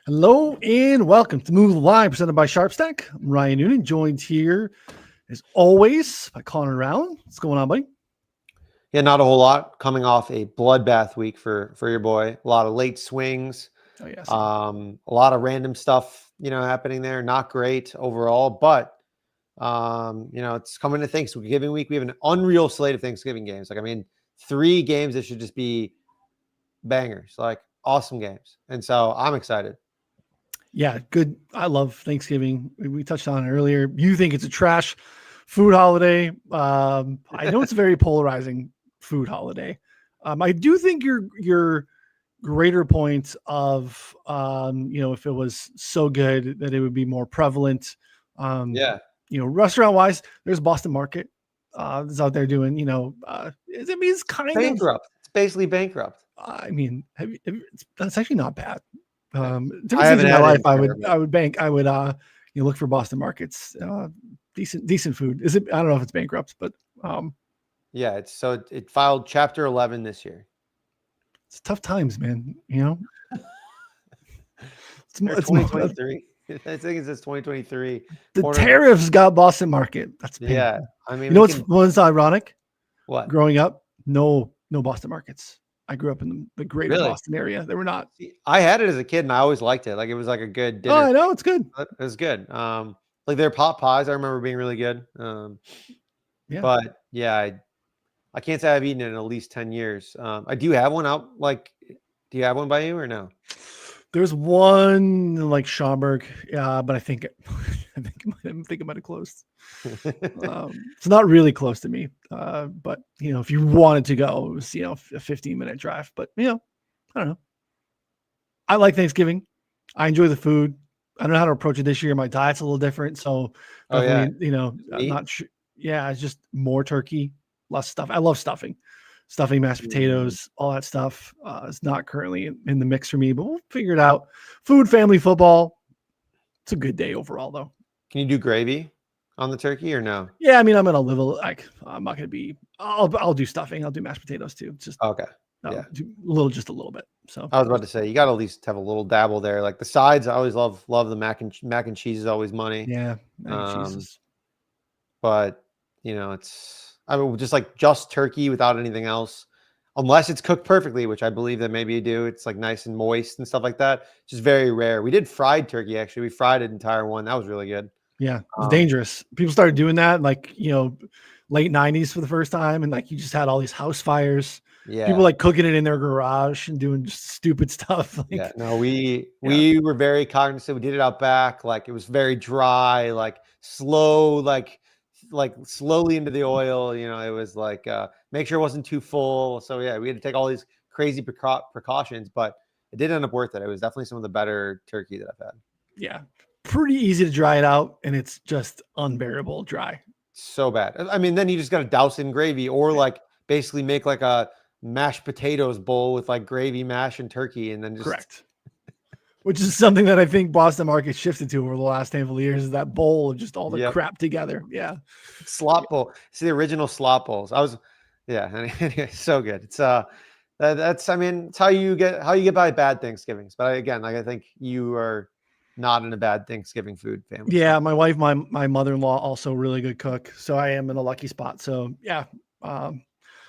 Hello and welcome to Move Live, presented by SharpStack. I'm Ryan Noonan, joined here as always by Connor Allen. What's going on, buddy? Yeah, not a whole lot. Coming off a bloodbath week for your boy. A lot of late swings. Oh yes, A lot of random stuff, happening there. Not great overall, but it's coming to Thanksgiving week. We have an unreal slate of Thanksgiving games. 3 games that should just be bangers, like awesome games. And so I'm excited. yeah, good. I love Thanksgiving. We touched on it earlier. You think it's a trash food holiday? I know it's a very polarizing food holiday. I do think your greater point of if it was so good that it would be more prevalent. Yeah. Restaurant wise, there's Boston Market is out there doing, it's kind bankrupt. It's basically bankrupt. I mean, that's actually not bad. Different I haven't in my had life, it I would look for Boston Markets. Decent food. Is it? I don't know if it's bankrupt, but yeah, it filed Chapter 11 this year. It's tough times, man. It's 2023. I think it says 2023. The tariffs got Boston Market. That's painful. Yeah. I mean, what's ironic? What? Growing up, no Boston Markets. I grew up in the greater Boston area. There were not. I had it as a kid, and I always liked it. Like, it was like a good dinner. Oh, I know, it's good. It was good. Like their pot pies, I remember being really good. Yeah. But yeah, I can't say I've eaten it in at least 10 years. I do have one out. Like, do you have one by you or no? There's one like Schaumburg, but I think it might have closed. It's not really close to me, but if you wanted to go, it was a 15-minute drive. But I don't know. I like Thanksgiving. I enjoy the food. I don't know how to approach it this year. My diet's a little different, so definitely, I'm not sure. Yeah, it's just more turkey, less stuff. I love stuffing, mashed potatoes, all that stuff. It's not currently in the mix for me, but we'll figure it out. Food, family, football. It's a good day overall, though. Can you do gravy on the turkey or no? Yeah, I mean, I'm gonna live I'm not gonna be. I'll do stuffing. I'll do mashed potatoes too. Just okay. Yeah, just a little bit. So I was about to say, you got to at least have a little dabble there. Like the sides, I always love the mac and cheese is always money. Yeah, mac and cheese. But just turkey without anything else, unless it's cooked perfectly, which I believe that maybe you do. It's like nice and moist and stuff like that. It's just very rare. We did fried turkey actually. We fried an entire one. That was really good. Yeah, it's dangerous. People started doing that late 90s for the first time, and you just had all these house fires. Yeah, people cooking it in their garage and doing just stupid stuff. We were very cognizant. We did it out back. Like, it was very dry, like slow, like slowly into the oil. It was like make sure it wasn't too full. So yeah, we had to take all these crazy precautions, but it did end up worth it. It was definitely some of the better turkey that I've had. Yeah, pretty easy to dry it out, and it's just unbearable dry. So bad. I mean, then you just got to douse it in gravy, or basically make like a mashed potatoes bowl with gravy, mash, and turkey, and then just correct. Which is something that I think Boston Market shifted to over the last handful of years, is that bowl of just all the crap together. Yeah, slop bowl. It's the original slop bowls. Anyway, so good. It's that's it's how you get by bad Thanksgivings. But again, I think you are not in a bad Thanksgiving food family. Yeah, my wife, my mother-in-law, also really good cook, so I am in a lucky spot. So yeah.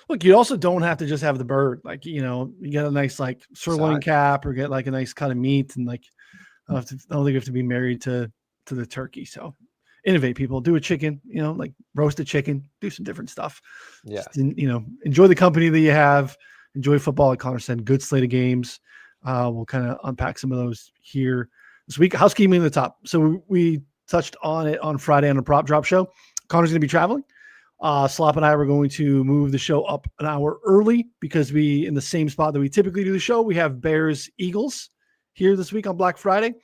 Look, you also don't have to just have the bird. You get a nice sirloin cap, or get a nice cut of meat, and I don't think you have to be married to the turkey. So innovate, people. Do a chicken, roast a chicken, do some different stuff. Yeah. Just, enjoy the company that you have. Enjoy football, like Connor said. Good slate of games. We'll kind of unpack some of those here this week. Housekeeping at the top. So we touched on it on Friday on the Prop Drop show. Connor's going to be traveling. Slop and I were going to move the show up an hour early because in the same spot that we typically do the show, we have Bears Eagles here this week on Black Friday.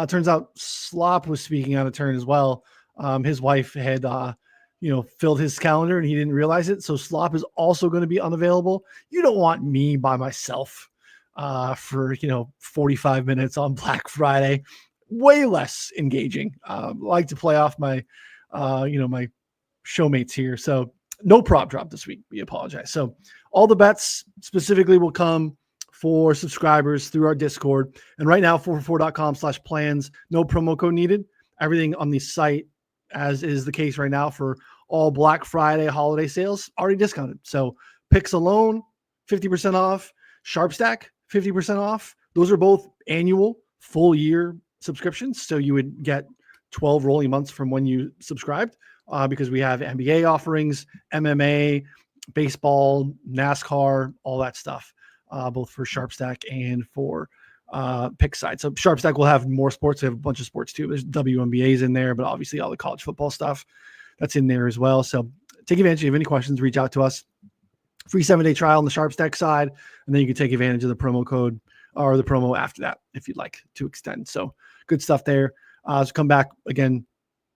Turns out Slop was speaking out of turn as well. His wife had, filled his calendar and he didn't realize it. So Slop is also going to be unavailable. You don't want me by myself for 45 minutes on Black Friday. Way less engaging. Like to play off my my showmates here. So no prop drop this week. We apologize. So all the bets specifically will come for subscribers through our Discord. And right now, 4for4.com/plans, no promo code needed. Everything on the site, as is the case right now for all Black Friday holiday sales, already discounted. So picks alone, 50% off. SharpStack, 50% off. Those are both annual full year subscriptions. So you would get 12 rolling months from when you subscribed, because we have NBA offerings, MMA, baseball, NASCAR, all that stuff, both for SharpStack and for Pickside. So SharpStack will have more sports. They have a bunch of sports too. There's WNBA's in there, but obviously all the college football stuff that's in there as well. So take advantage. If you have any questions, reach out to us. Free 7-day trial on the SharpStack side, and then you can take advantage of the promo code or the promo after that if you'd like to extend. So good stuff there. So come back again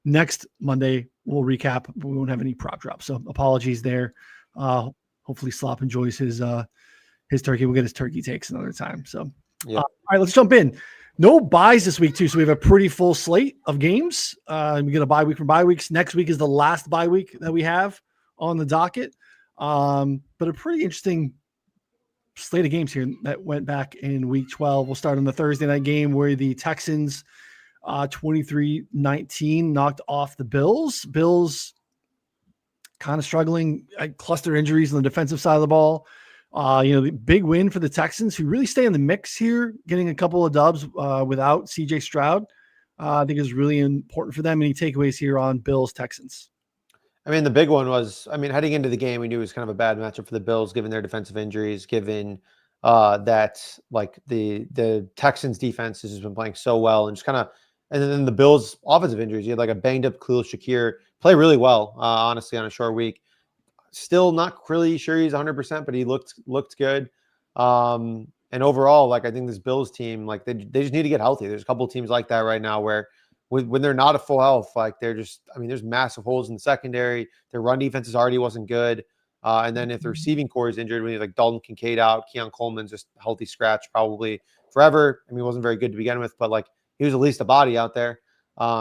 next Monday. We'll recap. We won't have any prop drops, so apologies there. Hopefully Slop enjoys his turkey. We'll get his turkey takes another time. So yeah. All right, let's jump in. No buys this week too, so we have a pretty full slate of games. We get a bye week from bye weeks. Next week is the last bye week that we have on the docket. But a pretty interesting slate of games here that went back in week 12. We'll start on the Thursday night game where the Texans 23-19 knocked off the Bills. Bills kind of struggling, cluster injuries on the defensive side of the ball. The big win for the Texans, who really stay in the mix here, getting a couple of dubs without CJ Stroud. I think is really important for them. Any takeaways here on Bills Texans? I mean, the big one was, heading into the game, we knew it was kind of a bad matchup for the Bills, given their defensive injuries, given that like the Texans defense has just been playing so well, and just kind of, and then the Bills offensive injuries. You had like a banged up Khalil Shakir play really well, honestly, on a short week. Still not really sure he's 100%, but he looked good. And overall, like I think this Bills team, like they just need to get healthy. There's a couple of teams like that right now where when they're not at full health, like they're just, there's massive holes in the secondary. Their run defense already wasn't good. And then if the receiving core is injured, when you have like Dalton Kincaid out, Keon Coleman's just a healthy scratch probably forever. He wasn't very good to begin with, but like he was at least a body out there.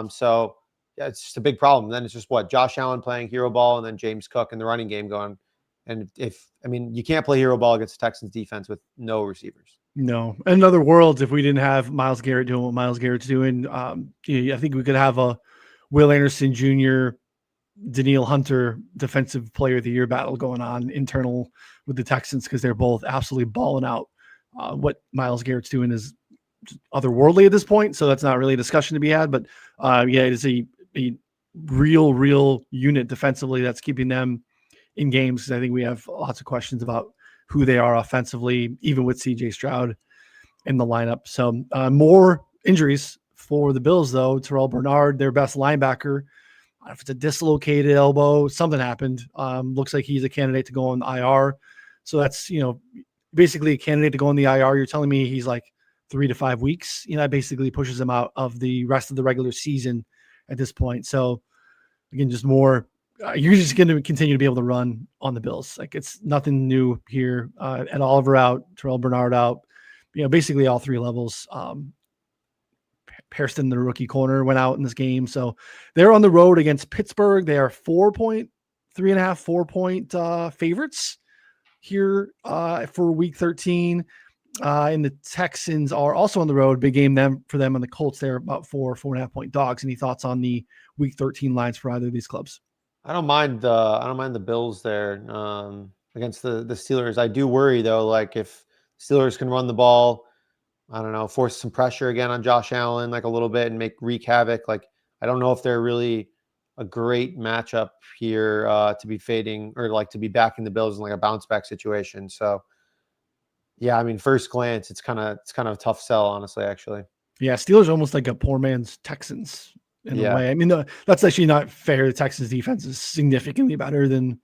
So yeah, it's just a big problem. And then it's just Josh Allen playing hero ball, and then James Cook in the running game going. And you can't play hero ball against the Texans defense with no receivers. No. In other worlds, if we didn't have Myles Garrett doing what Myles Garrett's doing, I think we could have a Will Anderson Jr., Danielle Hunter Defensive Player of the Year battle going on internal with the Texans, because they're both absolutely balling out. What Myles Garrett's doing is otherworldly at this point, so that's not really a discussion to be had. But it is a real unit defensively that's keeping them in games, because I think we have lots of questions about who they are offensively, even with CJ Stroud in the lineup. So more injuries for the Bills, though. Terrell Bernard, their best linebacker, I don't know if it's a dislocated elbow, something happened. Looks like he's a candidate to go on IR. So that's, basically a candidate to go on the IR. You're telling me he's like 3 to 5 weeks. That basically pushes him out of the rest of the regular season at this point. So again, just more. You're just going to continue to be able to run on the Bills. Like it's nothing new here. Ed Oliver out, Terrell Bernard out. Basically all three levels. Hairston, the rookie corner, went out in this game. So they're on the road against Pittsburgh. They are 4.5 favorites here for week 13. And the Texans are also on the road. Big game for them, and the Colts, they're about 4.5 point dogs. Any thoughts on the week 13 lines for either of these clubs? I don't mind the Bills there against the Steelers. I do worry though, like if Steelers can run the ball, I don't know, force some pressure again on Josh Allen like a little bit and wreak havoc. Like I don't know if they're really a great matchup here to be fading or like to be backing the Bills in like a bounce back situation. So yeah, first glance, it's kind of a tough sell, honestly, actually. Yeah, Steelers are almost like a poor man's Texans in a way. That's actually not fair. The Texans defense is significantly better than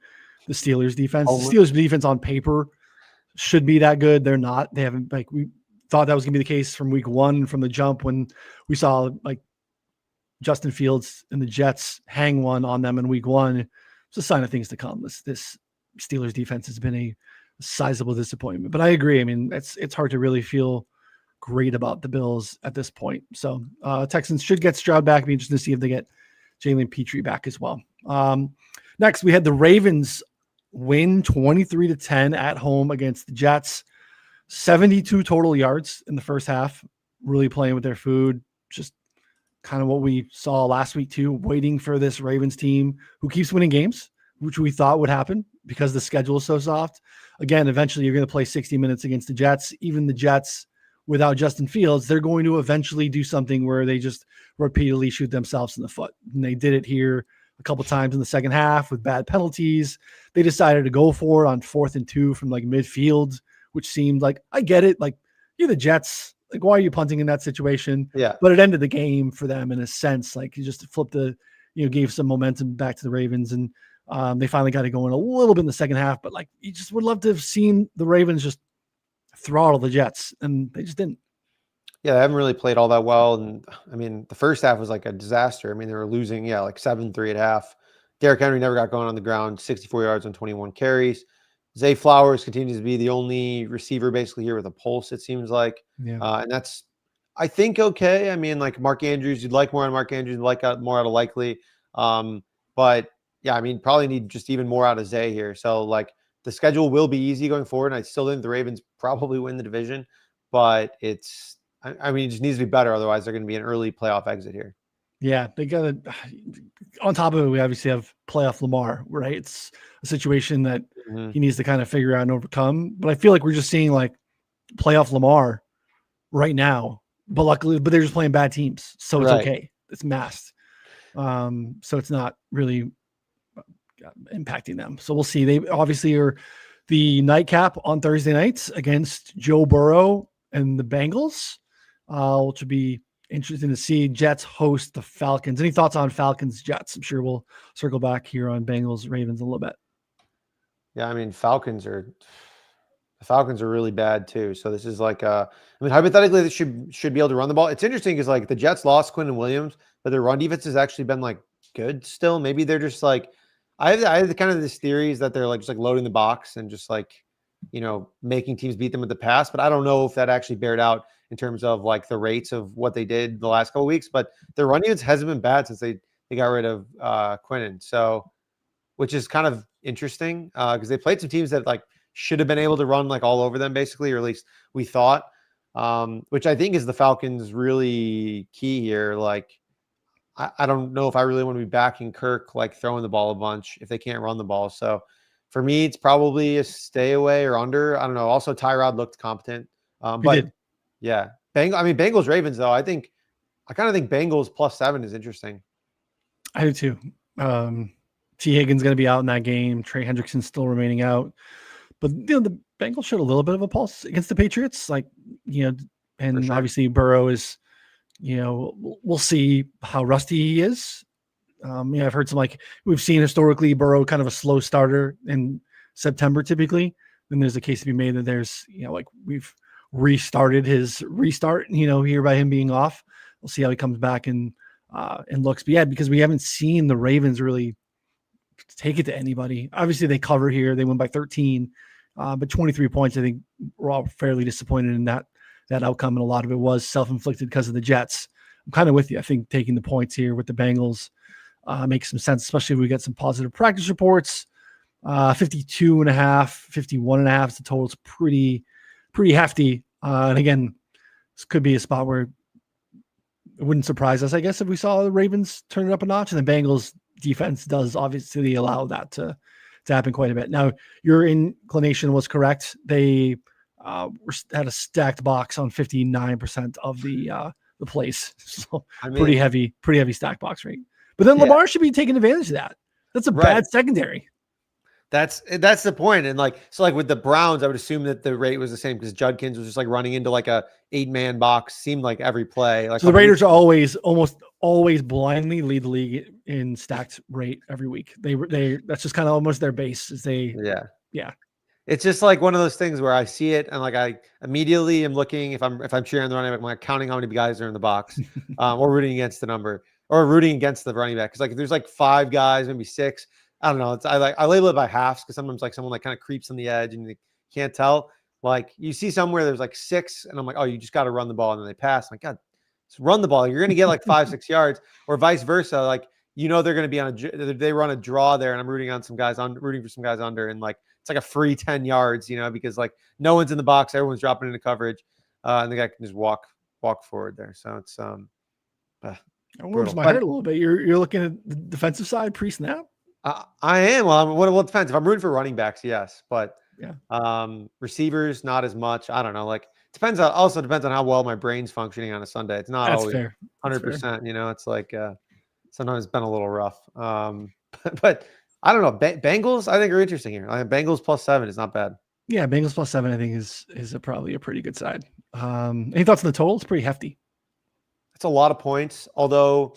the Steelers defense. The Steelers defense on paper should be that good. They're not. They haven't, we thought that was going to be the case from week 1 from the jump when we saw like Justin Fields and the Jets hang one on them in week 1. It's a sign of things to come. This Steelers defense has been a sizable disappointment, but I agree. It's hard to really feel great about the Bills at this point. So Texans should get Stroud back. Be interesting to see if they get Jalen Petrie back as well. Next, we had the Ravens win 23-10 at home against the Jets. 72 total yards in the first half, really playing with their food. Just kind of what we saw last week too, waiting for this Ravens team who keeps winning games, which we thought would happen because the schedule is so soft. Again, eventually you're going to play 60 minutes against the Jets. Even the Jets without Justin Fields, they're going to eventually do something where they just repeatedly shoot themselves in the foot. And they did it here a couple times in the second half with bad penalties. They decided to go for it on 4th and 2 from like midfield, which seemed like, I get it. Like, you're the Jets. Like, why are you punting in that situation? Yeah. But it ended the game for them in a sense. Like, you just flipped gave some momentum back to the Ravens, and they finally got it going a little bit in the second half. But like, you just would love to have seen the Ravens just throttle the Jets, and they just didn't. Yeah, they haven't really played all that well. And I mean, the first half was like a disaster. I mean, they were losing, like 7-3 at half. Derrick Henry never got going on the ground, 64 yards on 21 carries. Zay Flowers continues to be the only receiver basically here with a pulse, it seems like. Yeah. And that's, I think, okay. I mean, like Mark Andrews, you'd like more on Mark Andrews, you'd like more out of Likely. But yeah, I mean, probably need just even more out of Zay here. So like the schedule will be easy going forward. And I still think the Ravens probably win the division, but it's, I mean, it just needs to be better. Otherwise, they're going to be an early playoff exit here. Yeah, they got to. On top of it, we obviously have playoff Lamar, right? It's a situation that he needs to kind of figure out and overcome. But I feel like we're just seeing like playoff Lamar right now. But luckily, they're just playing bad teams, so it's okay. It's masked, so it's not really impacting them. So we'll see. They obviously are the nightcap on Thursday nights against Joe Burrow and the Bengals, which will be interesting to see. Jets host the Falcons. Any thoughts on Falcons Jets? I'm sure we'll circle back here on Bengals Ravens a little bit. Yeah, I mean, Falcons are really bad too. So this is like I mean, hypothetically, they should be able to run the ball. It's interesting because like the Jets lost Quinn and Williams, but their run defense has actually been like good still. Maybe they're just like I have kind of this theories that they're like just like loading the box and just like making teams beat them with the pass. But I don't know if that actually bared out in terms of like the rates of what they did the last couple of weeks. But their run defense hasn't been bad since they got rid of Quinnen. So, which is kind of interesting because they played some teams that like should have been able to run like all over them basically, or at least we thought, which I think is the Falcons really key here. Like, I don't know if I really want to be backing Kirk, like throwing the ball a bunch if they can't run the ball. So for me, it's probably a stay away or under. I don't know. Also, Tyrod looked competent. But yeah, Bengals Ravens though. I kind of think Bengals +7 is interesting. I do too. T. Higgins going to be out in that game. Trey Hendrickson's still remaining out. But the Bengals showed a little bit of a pulse against the Patriots. Like, and sure. Obviously Burrow is, we'll see how rusty he is. I've heard some, like we've seen historically Burrow kind of a slow starter in September typically. Then there's a case to be made that there's, like we've restarted his restart, here by him being off. We'll see how he comes back and looks. But yeah, because we haven't seen the Ravens really take it to anybody. Obviously they cover here. They win by 13, but 23 points. I think we're all fairly disappointed in that outcome. And a lot of it was self-inflicted because of the Jets. I'm kind of with you. I think taking the points here with the Bengals makes some sense, especially if we get some positive practice reports. 52.5, 51.5 is the total. It's pretty hefty. And again, this could be a spot where it wouldn't surprise us, I guess, if we saw the Ravens turn it up a notch, and the Bengals defense does obviously allow that to happen quite a bit. Now, your inclination was correct. They had a stacked box on 59% of the plays. So pretty heavy stack box rate. But then Lamar should be taking advantage of that. That's a bad secondary. That's the point. And like, so like with the Browns, I would assume that the rate was the same because Judkins was just like running into like a 8-man box, seemed like every play. Like, so the Raiders are almost always blindly lead the league in stacked rate every week. They that's just kind of almost their base. Yeah. It's just like one of those things where I see it and like I immediately am looking if I'm cheering the running back, I'm like counting how many guys are in the box, or rooting against the number, or rooting against the running back. Because like if there's like 5 guys, maybe 6. I don't know. I label it by halves because sometimes like someone like kind of creeps on the edge and you can't tell. Like you see somewhere there's like 6 and I'm like, oh, you just got to run the ball, and then they pass. I'm like, God, just run the ball. You're going to get like 5-6 yards, or vice versa. Like, they're going to be they run a draw there, and I'm rooting for some guys under, and like it's like a free 10 yards, because like no one's in the box, everyone's dropping into coverage, and the guy can just walk forward there. So it's it warms my heart a little bit. You're looking at the defensive side pre-snap. I am. Well, it depends. If I'm rooting for running backs, yes, but yeah, receivers not as much. I don't know. Like depends. Also depends on how well my brain's functioning on a Sunday. It's not always fair. 100%. It's like sometimes it's been a little rough. But I don't know. Bengals I think are interesting here. Bengals +7 is not bad. Yeah, Bengals +7 I think is probably a pretty good side. Any thoughts on the total? It's pretty hefty. It's a lot of points, although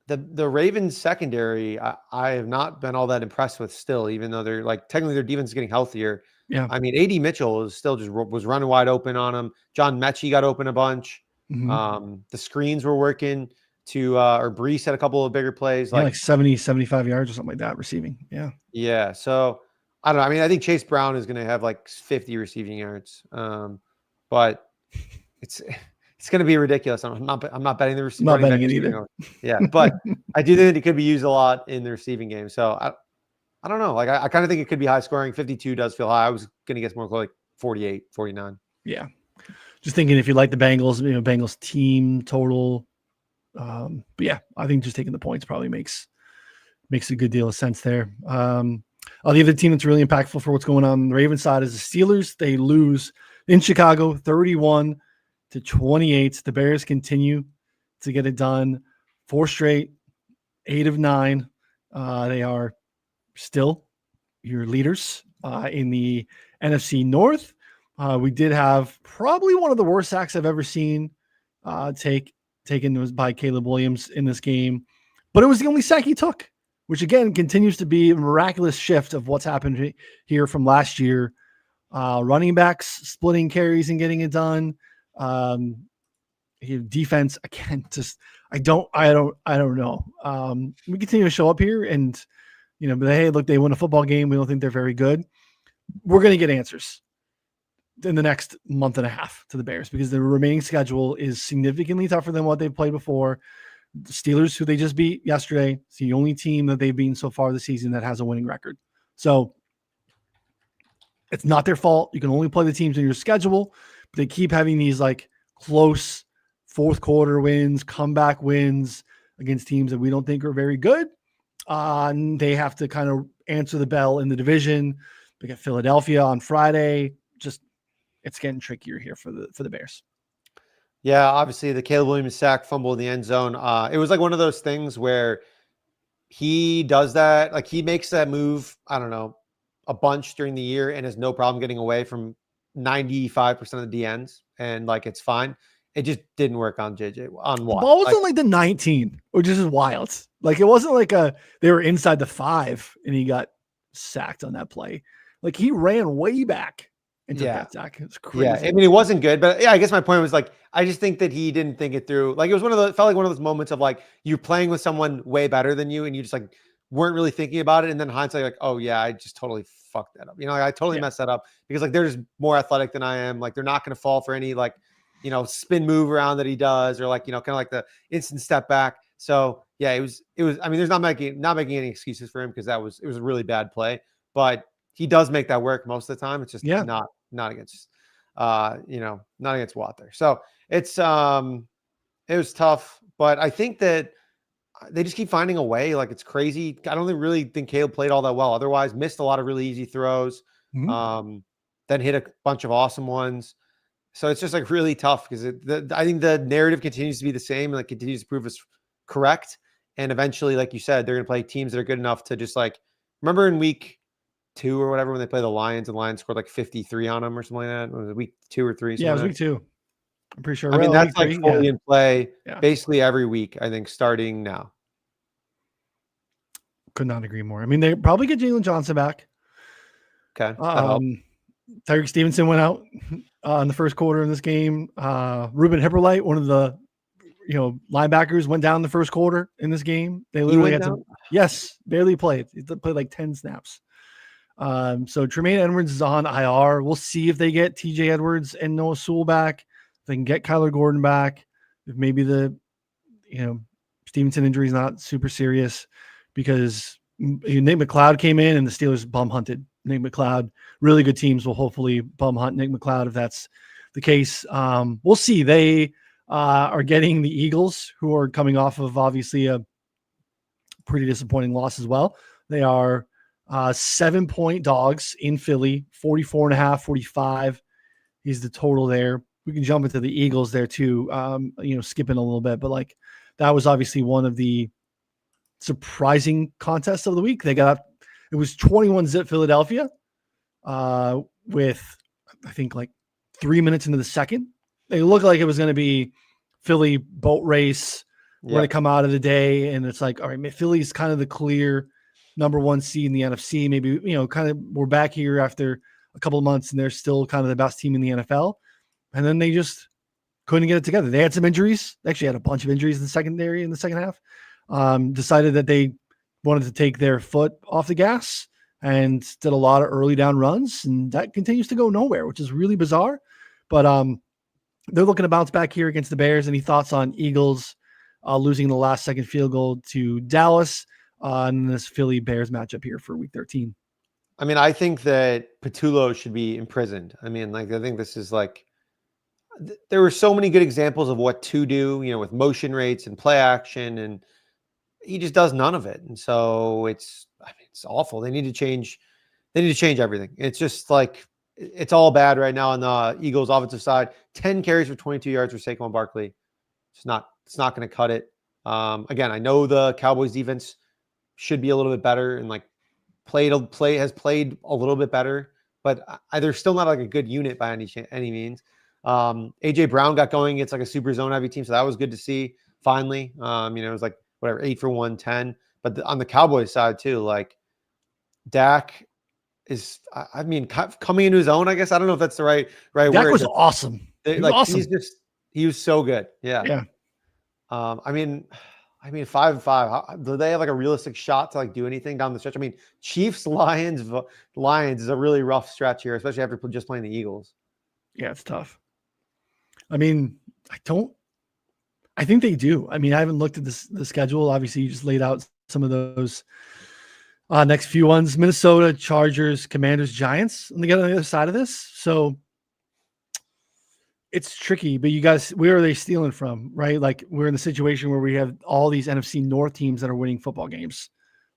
the Ravens secondary, I have not been all that impressed with still, even though they're like technically their defense is getting healthier. Yeah. I mean, AD Mitchell is still was running wide open on him. John Mechie got open a bunch. Mm-hmm. The screens were working or Breece had a couple of bigger plays. Like 70, 75 yards or something like that receiving. Yeah. Yeah. So I don't know. I mean, I think Chase Brown is going to have like 50 receiving yards. But it's going to be ridiculous. I'm not betting the receiving. Not betting it either. Yeah, but I do think it could be used a lot in the receiving game. So I don't know. Like I kind of think it could be high scoring. 52 does feel high. I was going to guess more like 48, 49. Yeah. Just thinking if you like the Bengals, Bengals team total. But yeah, I think just taking the points probably makes a good deal of sense there. The other team that's really impactful for what's going on the Ravens side is the Steelers. They lose in Chicago 31-28. The Bears continue to get it done. 4 straight, 8 of 9. They are still your leaders in the NFC North. We did have probably one of the worst sacks I've ever seen taken by Caleb Williams in this game, but it was the only sack he took, which again continues to be a miraculous shift of what's happened here from last year. Running backs splitting carries and getting it done. Defense again, just I don't know. We continue to show up here and but hey, look, they win a football game. We don't think they're very good. We're going to get answers in the next month and a half to the Bears because the remaining schedule is significantly tougher than what they've played before. The Steelers, who they just beat yesterday, it's the only team that they've beaten so far this season that has a winning record. So it's not their fault. You can only play the teams in your schedule, but they keep having these like close fourth quarter wins, comeback wins against teams that we don't think are very good. And they have to kind of answer the bell in the division. They get Philadelphia on Friday. Just it's getting trickier here for the Bears. Yeah, obviously the Caleb Williams sack, fumble in the end zone. It was like one of those things where he does that, like he makes that move, I don't know, a bunch during the year and has no problem getting away from 95% of the DNs and like it's fine. It just didn't work on JJ on what? The ball was on like the 19, which is wild. Like it wasn't like they were inside the 5 and he got sacked on that play. Like he ran way back and took that sack. It's crazy. Yeah, I mean it wasn't good, but yeah, I guess my point was like I just think that he didn't think it through. Like it was felt like one of those moments of like you're playing with someone way better than you and you just like weren't really thinking about it, and then hindsight like, oh yeah, I just totally fucked that up. Like, I totally messed that up because like they're just more athletic than I am. Like they're not going to fall for any like spin move around that he does, or like kind of like the instant step back. So yeah, it was. I mean, there's not making any excuses for him because it was a really bad play, but he does make that work most of the time. It's just not against not against Watt there. So it's it was tough, but I think that they just keep finding a way. Like it's crazy. I don't really think Caleb played all that well. Otherwise, missed a lot of really easy throws. Mm-hmm. Then hit a bunch of awesome ones. So it's just like really tough because I think the narrative continues to be the same and like continues to prove us correct. And eventually, like you said, they're going to play teams that are good enough to just like remember in week 2 or whatever when they play the Lions and the Lions scored like 53 on them or something like that. Was it week 2 or 3? Yeah, it was week 2. I'm pretty sure. I mean, that's like fully in play basically every week, I think, starting now. Could not agree more. I mean, they probably get Jalen Johnson back. Okay. Tyreek Stevenson went out in the first quarter in this game. Ruben Hippolyte, one of the linebackers, went down in the first quarter in this game. They literally had to barely played. He played like 10 snaps. So Tremaine Edwards is on IR. We'll see if they get TJ Edwards and Noah Sewell back. If they can get Kyler Gordon back. If maybe the Stevenson injury is not super serious because Nate McLeod came in and the Steelers bum hunted Nick McLeod. Really good teams will hopefully bum hunt Nick McLeod if that's the case. We'll see. They are getting the Eagles, who are coming off of obviously a pretty disappointing loss as well. They are 7-point dogs in Philly, 44.5, 45 is the total there. We can jump into the Eagles there too, skipping a little bit, but like that was obviously one of the surprising contests of the week. It was 21-zip Philadelphia with, I think, like 3 minutes into the second. It looked like it was going to be Philly boat race. We're going to come out of the day, and it's like, all right, Philly's kind of the clear number one seed in the NFC. Maybe, kind of we're back here after a couple of months, and they're still kind of the best team in the NFL. And then they just couldn't get it together. They had some injuries. They actually had a bunch of injuries in the secondary in the second half. Decided that they wanted to take their foot off the gas and did a lot of early down runs, and that continues to go nowhere, which is really bizarre. But they're looking to bounce back here against the Bears. Any thoughts on Eagles losing the last second field goal to Dallas in this Philly Bears matchup here for week 13? I mean, I think that Patullo should be imprisoned. I mean, like, I think this is like, there were so many good examples of what to do, with motion rates and play action, and he just does none of it. And so it's awful. They need to change everything. It's just like, it's all bad right now on the Eagles offensive side. 10 carries for 22 yards for Saquon Barkley. It's not going to cut it. Again, I know the Cowboys defense should be a little bit better and like has played a little bit better, but they're still not like a good unit by any means. AJ Brown got going. It's like a super zone heavy team. So that was good to see finally. It was like whatever, 8 for 110, but on the Cowboys side too, like Dak is, coming into his own, I guess. I don't know if that's the right word. Dak was awesome. Awesome. He was so good. Yeah. Yeah. 5-5. Do they have like a realistic shot to like do anything down the stretch? I mean, Chiefs, Lions is a really rough stretch here, especially after just playing the Eagles. Yeah, it's tough. I mean, I think they do. I mean, I haven't looked at the schedule. Obviously, you just laid out some of those next few ones: Minnesota, Chargers, Commanders, Giants. And they get on the other side of this. So it's tricky, but you guys, where are they stealing from, right? Like, we're in the situation where we have all these NFC North teams that are winning football games.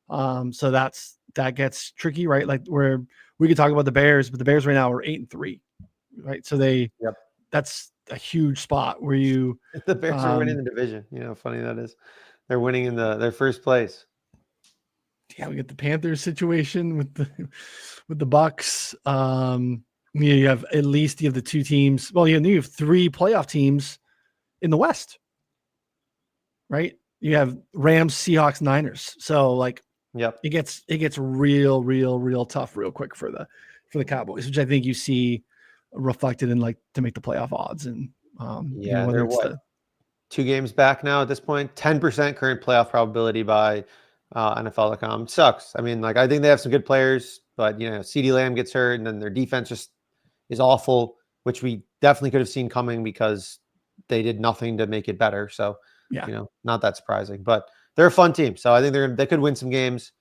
So that gets tricky, right? Like, where we could talk about the Bears, but the Bears right now are 8-3, right? So that's a huge spot where the Bears are winning the division. Funny that is. They're winning in their first place. Yeah, we get the Panthers situation with the Bucks. You have the two teams. Well, you have 3 playoff teams in the West, right? You have Rams, Seahawks, Niners. So like, it gets real tough real quick for the Cowboys, which I think you see reflected in like to make the playoff odds. And they're 2 games back now at this point. 10% current playoff probability by NFL.com. It sucks. I mean, like, I think they have some good players, but CeeDee Lamb gets hurt, and then their defense just is awful, which we definitely could have seen coming because they did nothing to make it better. So, not that surprising, but they're a fun team. So I think they could win some games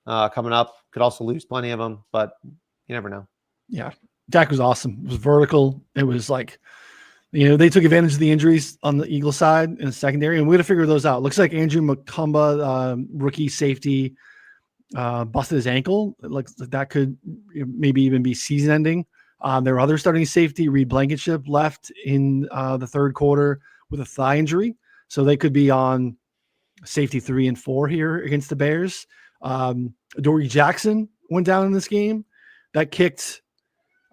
coming up. Could also lose plenty of them, but you never know. Yeah. Dak was awesome. It was vertical. It was like, they took advantage of the injuries on the Eagle side in the secondary, and we're going to figure those out. Looks like Andrew Mukumba, rookie safety, busted his ankle. It looks like that could maybe even be season ending. Their other starting safety, Reed Blankenship, left in the third quarter with a thigh injury. So they could be on safety 3 and 4 here against the Bears. Dory Jackson went down in this game. That kicked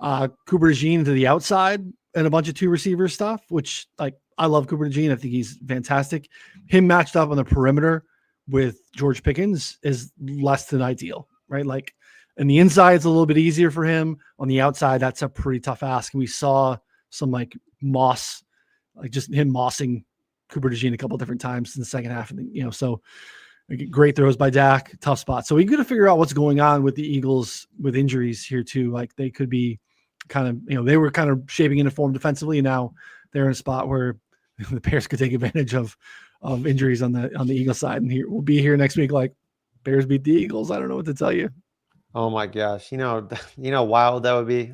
Cooper DeJean to the outside and a bunch of 2 receiver stuff, which, like, I love Cooper DeJean. I think he's fantastic. Him matched up on the perimeter with George Pickens is less than ideal, right? Like, and the inside is a little bit easier for him. On the outside, that's a pretty tough ask. And we saw some like just him mossing Cooper DeJean a couple different times in the second half. And so great throws by Dak, tough spot. So we got to figure out what's going on with the Eagles with injuries here too. Like, they could be kind of, they were kind of shaping into form defensively, and now they're in a spot where the Bears could take advantage of injuries on the Eagles side. And we'll be here next week. Like, Bears beat the Eagles. I don't know what to tell you. Oh my gosh, you know, wild that would be.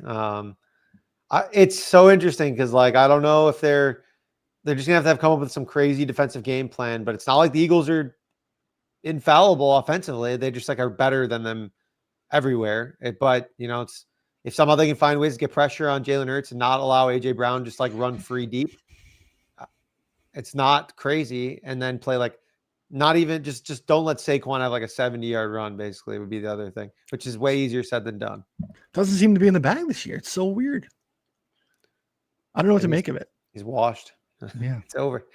It's so interesting because, like, I don't know if they're just gonna have to come up with some crazy defensive game plan, but it's not like the Eagles are infallible offensively. They just like are better than them everywhere. But it's if somehow they can find ways to get pressure on Jalen Hurts and not allow AJ Brown just like run free deep, uh, it's not crazy. And then play like not even just don't let Saquon have like a 70-yard run. Basically, would be the other thing, which is way easier said than done. Doesn't seem to be in the bag this year. It's so weird. I don't know what to And make of it. He's washed. Yeah. It's over.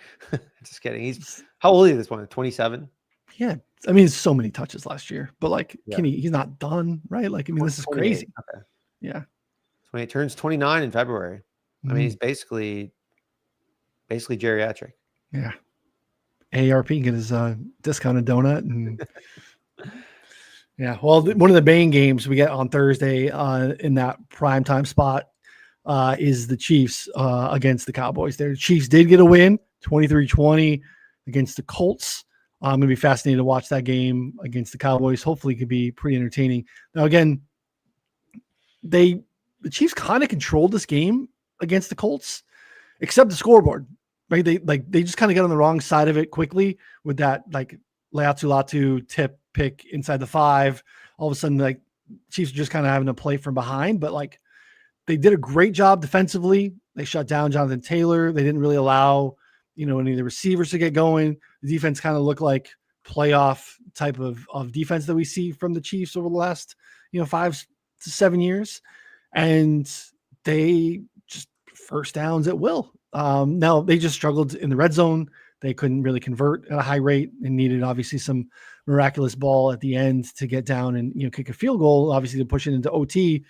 Just kidding. He's how old is he at this point? 27. Yeah. I mean, so many touches last year, but like, Yeah. he's not done, right? Like, I mean, this is 28. crazy. Okay. Yeah. When he turns 29 in February. I mean, he's basically geriatric. Yeah. AARP get his discounted donut. And yeah. Well, one of the main games we get on Thursday in that primetime spot is the Chiefs against the Cowboys. The Chiefs did get a win, 23-20 against the Colts. I'm going to be fascinated to watch that game against the Cowboys. Hopefully it could be pretty entertaining. Now, again, the Chiefs kind of controlled this game against the Colts, except the scoreboard, right? They just kind of got on the wrong side of it quickly with that like Latu tip pick inside the 5. All of a sudden, like Chiefs are just kind of having to play from behind, but like they did a great job defensively. They shut down Jonathan Taylor. They didn't really allow, any of the receivers to get going. The defense kind of looked like playoff type of defense that we see from the Chiefs over the last, 5 to 7 years. And they just first downs at will. Now they just struggled in the red zone. They couldn't really convert at a high rate and needed obviously some miraculous ball at the end to get down and, kick a field goal, obviously to push it into OT.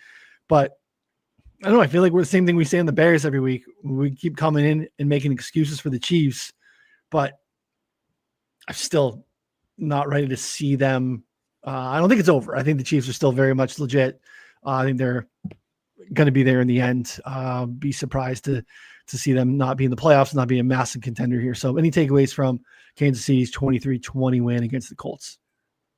But I don't know. I feel like we're the same thing we say on the Bears every week. We keep coming in and making excuses for the Chiefs, but I'm still not ready to see them. I don't think it's over. I think the Chiefs are still very much legit. I think they're going to be there in the end. Be surprised to see them not be in the playoffs, not be a massive contender here. So any takeaways from Kansas City's 23-20 win against the Colts?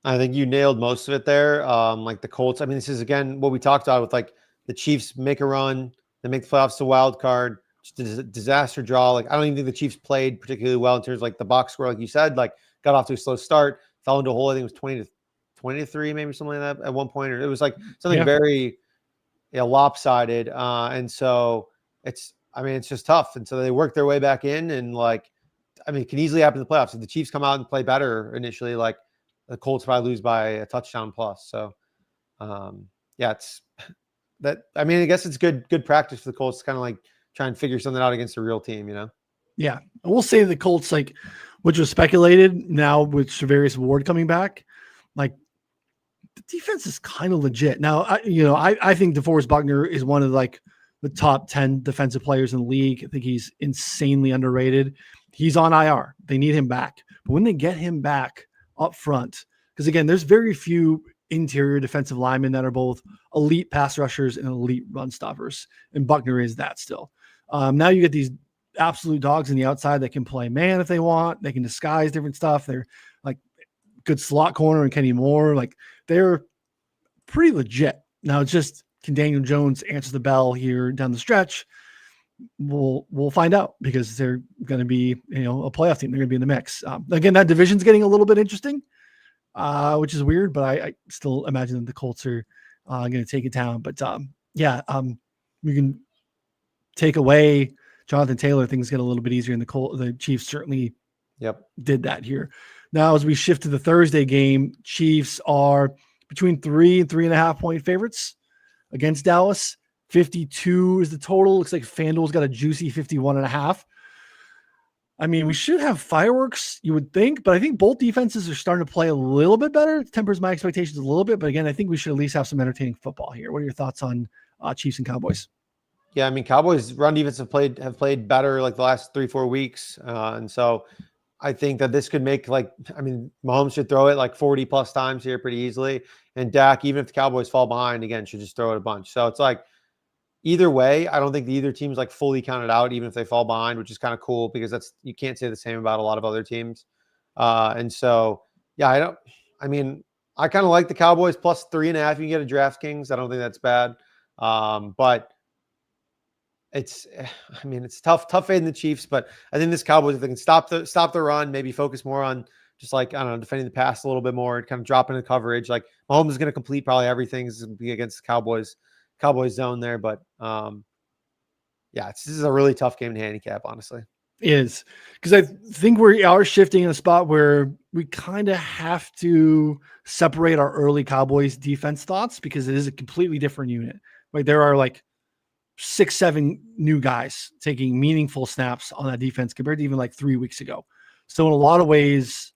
I think you nailed most of it there. Like the Colts. I mean, this is again what we talked about with like the Chiefs make a run, they make the playoffs to wild card, just a disaster draw. Like I don't even think the Chiefs played particularly well in terms of like the box score, like you said, like got off to a slow start, fell into a hole. I think it was 20-3, maybe something like that at one point, or it was like something very lopsided. And so it's just tough. And so they work their way back in, and like, I mean, it can easily happen in the playoffs. If the Chiefs come out and play better initially, like the Colts probably lose by a touchdown plus. So, it's that. I mean, I guess it's good practice for the Colts to kind of like try and figure something out against a real team, Yeah. I will say the Colts, like, which was speculated now with Charvarius Ward coming back, like the defense is kind of legit. Now, I think DeForest Buckner is one of like the top 10 defensive players in the league. I think he's insanely underrated. He's on IR. They need him back. But when they get him back up front, because again, there's very few interior defensive linemen that are both elite pass rushers and elite run stoppers. And Buckner is that still. Now you get these absolute dogs on the outside that can play man if they want. They can disguise different stuff. They're like good slot corner and Kenny Moore. Like they're pretty legit. Now it's just, can Daniel Jones answer the bell here down the stretch? We'll find out, because they're going to be, a playoff team. They're going to be in the mix. Again, that division's getting a little bit interesting, which is weird, but I still imagine that the Colts are going to take it down. But we can take away Jonathan Taylor. Things get a little bit easier, and the Chiefs certainly did that here. Now, as we shift to the Thursday game, Chiefs are between 3 and 3.5 point favorites against Dallas. 52 is the total. Looks like FanDuel's got a juicy 51.5. I mean, we should have fireworks, you would think, but I think both defenses are starting to play a little bit better. It tempers my expectations a little bit, but again, I think we should at least have some entertaining football here. What are your thoughts on Chiefs and Cowboys? Yeah, I mean, Cowboys run defense have played better like the last 3-4 weeks, and so I think that this could make Mahomes should throw it like 40 plus times here pretty easily, and Dak, even if the Cowboys fall behind again, should just throw it a bunch. So it's like either way, I don't think either team's like fully counted out, even if they fall behind, which is kind of cool because you can't say the same about a lot of other teams. And so, yeah, I kind of like the Cowboys plus 3.5. You can get a DraftKings. I don't think that's bad. But it's tough fading the Chiefs, but I think this Cowboys, if they can stop the run, maybe focus more on just like, I don't know, defending the pass a little bit more, kind of dropping the coverage. Like Mahomes is going to complete probably everything. Is going to be against the Cowboys zone there. But this is a really tough game to handicap, honestly. It is, because I think we are shifting in a spot where we kind of have to separate our early Cowboys defense thoughts, because it is a completely different unit. Like there are like 6-7 new guys taking meaningful snaps on that defense compared to even like 3 weeks ago. So in a lot of ways,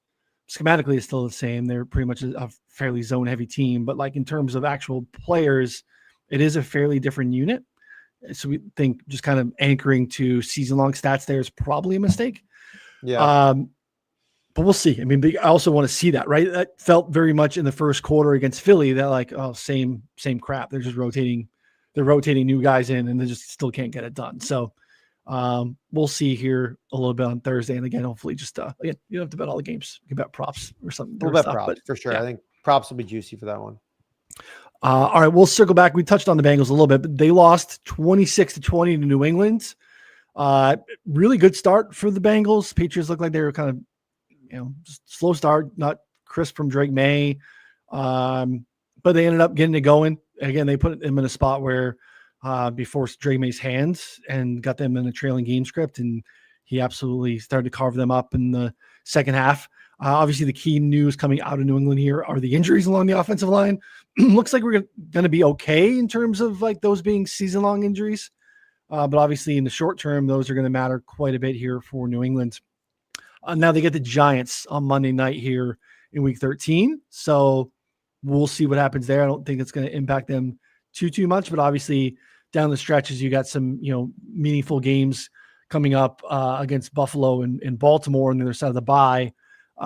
schematically it's still the same. They're pretty much a fairly zone heavy team, but like in terms of actual players, it is a fairly different unit. So we think just kind of anchoring to season long stats there is probably a mistake. Yeah. But we'll see. I mean, I also want to see that, right? That felt very much in the first quarter against Philly that like, oh, same crap. They're just rotating new guys in and they just still can't get it done. So we'll see here a little bit on Thursday. And again, hopefully just, again, you don't have to bet all the games. You can bet props or something. We'll bet props for sure. Yeah. I think props will be juicy for that one. All right, we'll circle back. We touched on the Bengals a little bit, but they lost 26-20 to New England. Really good start for the Bengals. Patriots looked like they were kind of, just slow start, not crisp from Drake May. But they ended up getting it going. Again, they put them in a spot where they forced Drake May's hands and got them in a trailing game script, and he absolutely started to carve them up in the second half. Obviously, the key news coming out of New England here are the injuries along the offensive line. Looks like we're going to be okay in terms of like those being season-long injuries. But obviously, in the short term, those are going to matter quite a bit here for New England. Now they get the Giants on Monday night here in Week 13. So we'll see what happens there. I don't think it's going to impact them too much. But obviously, down the stretches, you got some meaningful games coming up against Buffalo and Baltimore on the other side of the bye.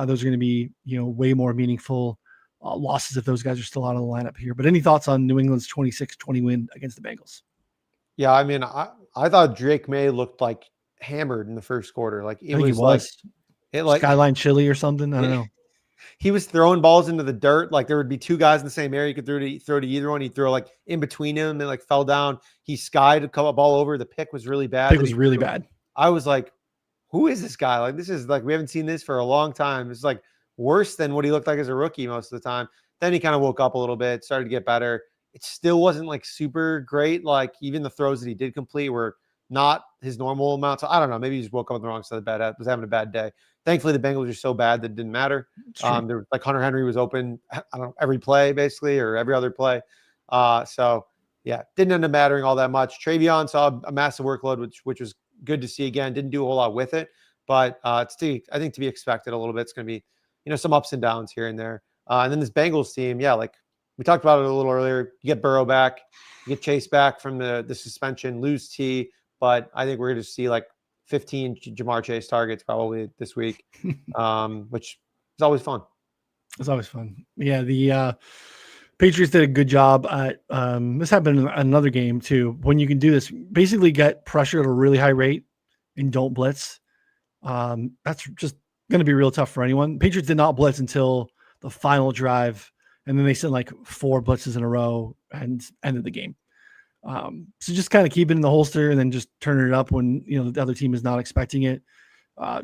Those are going to be, way more meaningful losses if those guys are still out of the lineup here. But any thoughts on New England's 26-20 win against the Bengals? Yeah, I mean, I thought Drake May looked like hammered in the first quarter. Like it was like Skyline Chili or something. I don't know. He was throwing balls into the dirt. Like there would be two guys in the same area. You could throw to either one. He'd throw like in between him and like fell down. He skied a ball over. The pick was really bad. Pick was really bad. I was like, who is this guy? Like, this is like, we haven't seen this for a long time. It's like worse than what he looked like as a rookie most of the time. Then he kind of woke up a little bit, started to get better. It still wasn't like super great. Like even the throws that he did complete were not his normal amount. So I don't know. Maybe he just woke up on the wrong side of the bed. Was having a bad day. Thankfully, the Bengals are so bad that it didn't matter. There was like Hunter Henry was open, I don't know, every play basically, or every other play. So yeah, didn't end up mattering all that much. Travion saw a massive workload, which was good to see again. Didn't do a whole lot with it, but I think to be expected a little bit. It's going to be, some ups and downs here and there. And then this Bengals team, yeah, like we talked about it a little earlier. You get Burrow back, you get Chase back from the suspension, lose T, but I think we're going to see like 15 Jamar Chase targets probably this week, which is always fun. It's always fun. Yeah, the Patriots did a good job at this happened in another game too. When you can do this, basically get pressure at a really high rate and don't blitz. That's just going to be real tough for anyone. Patriots did not blitz until the final drive, and then they sent like 4 blitzes in a row and ended the game. So just kind of keep it in the holster and then just turn it up when the other team is not expecting it.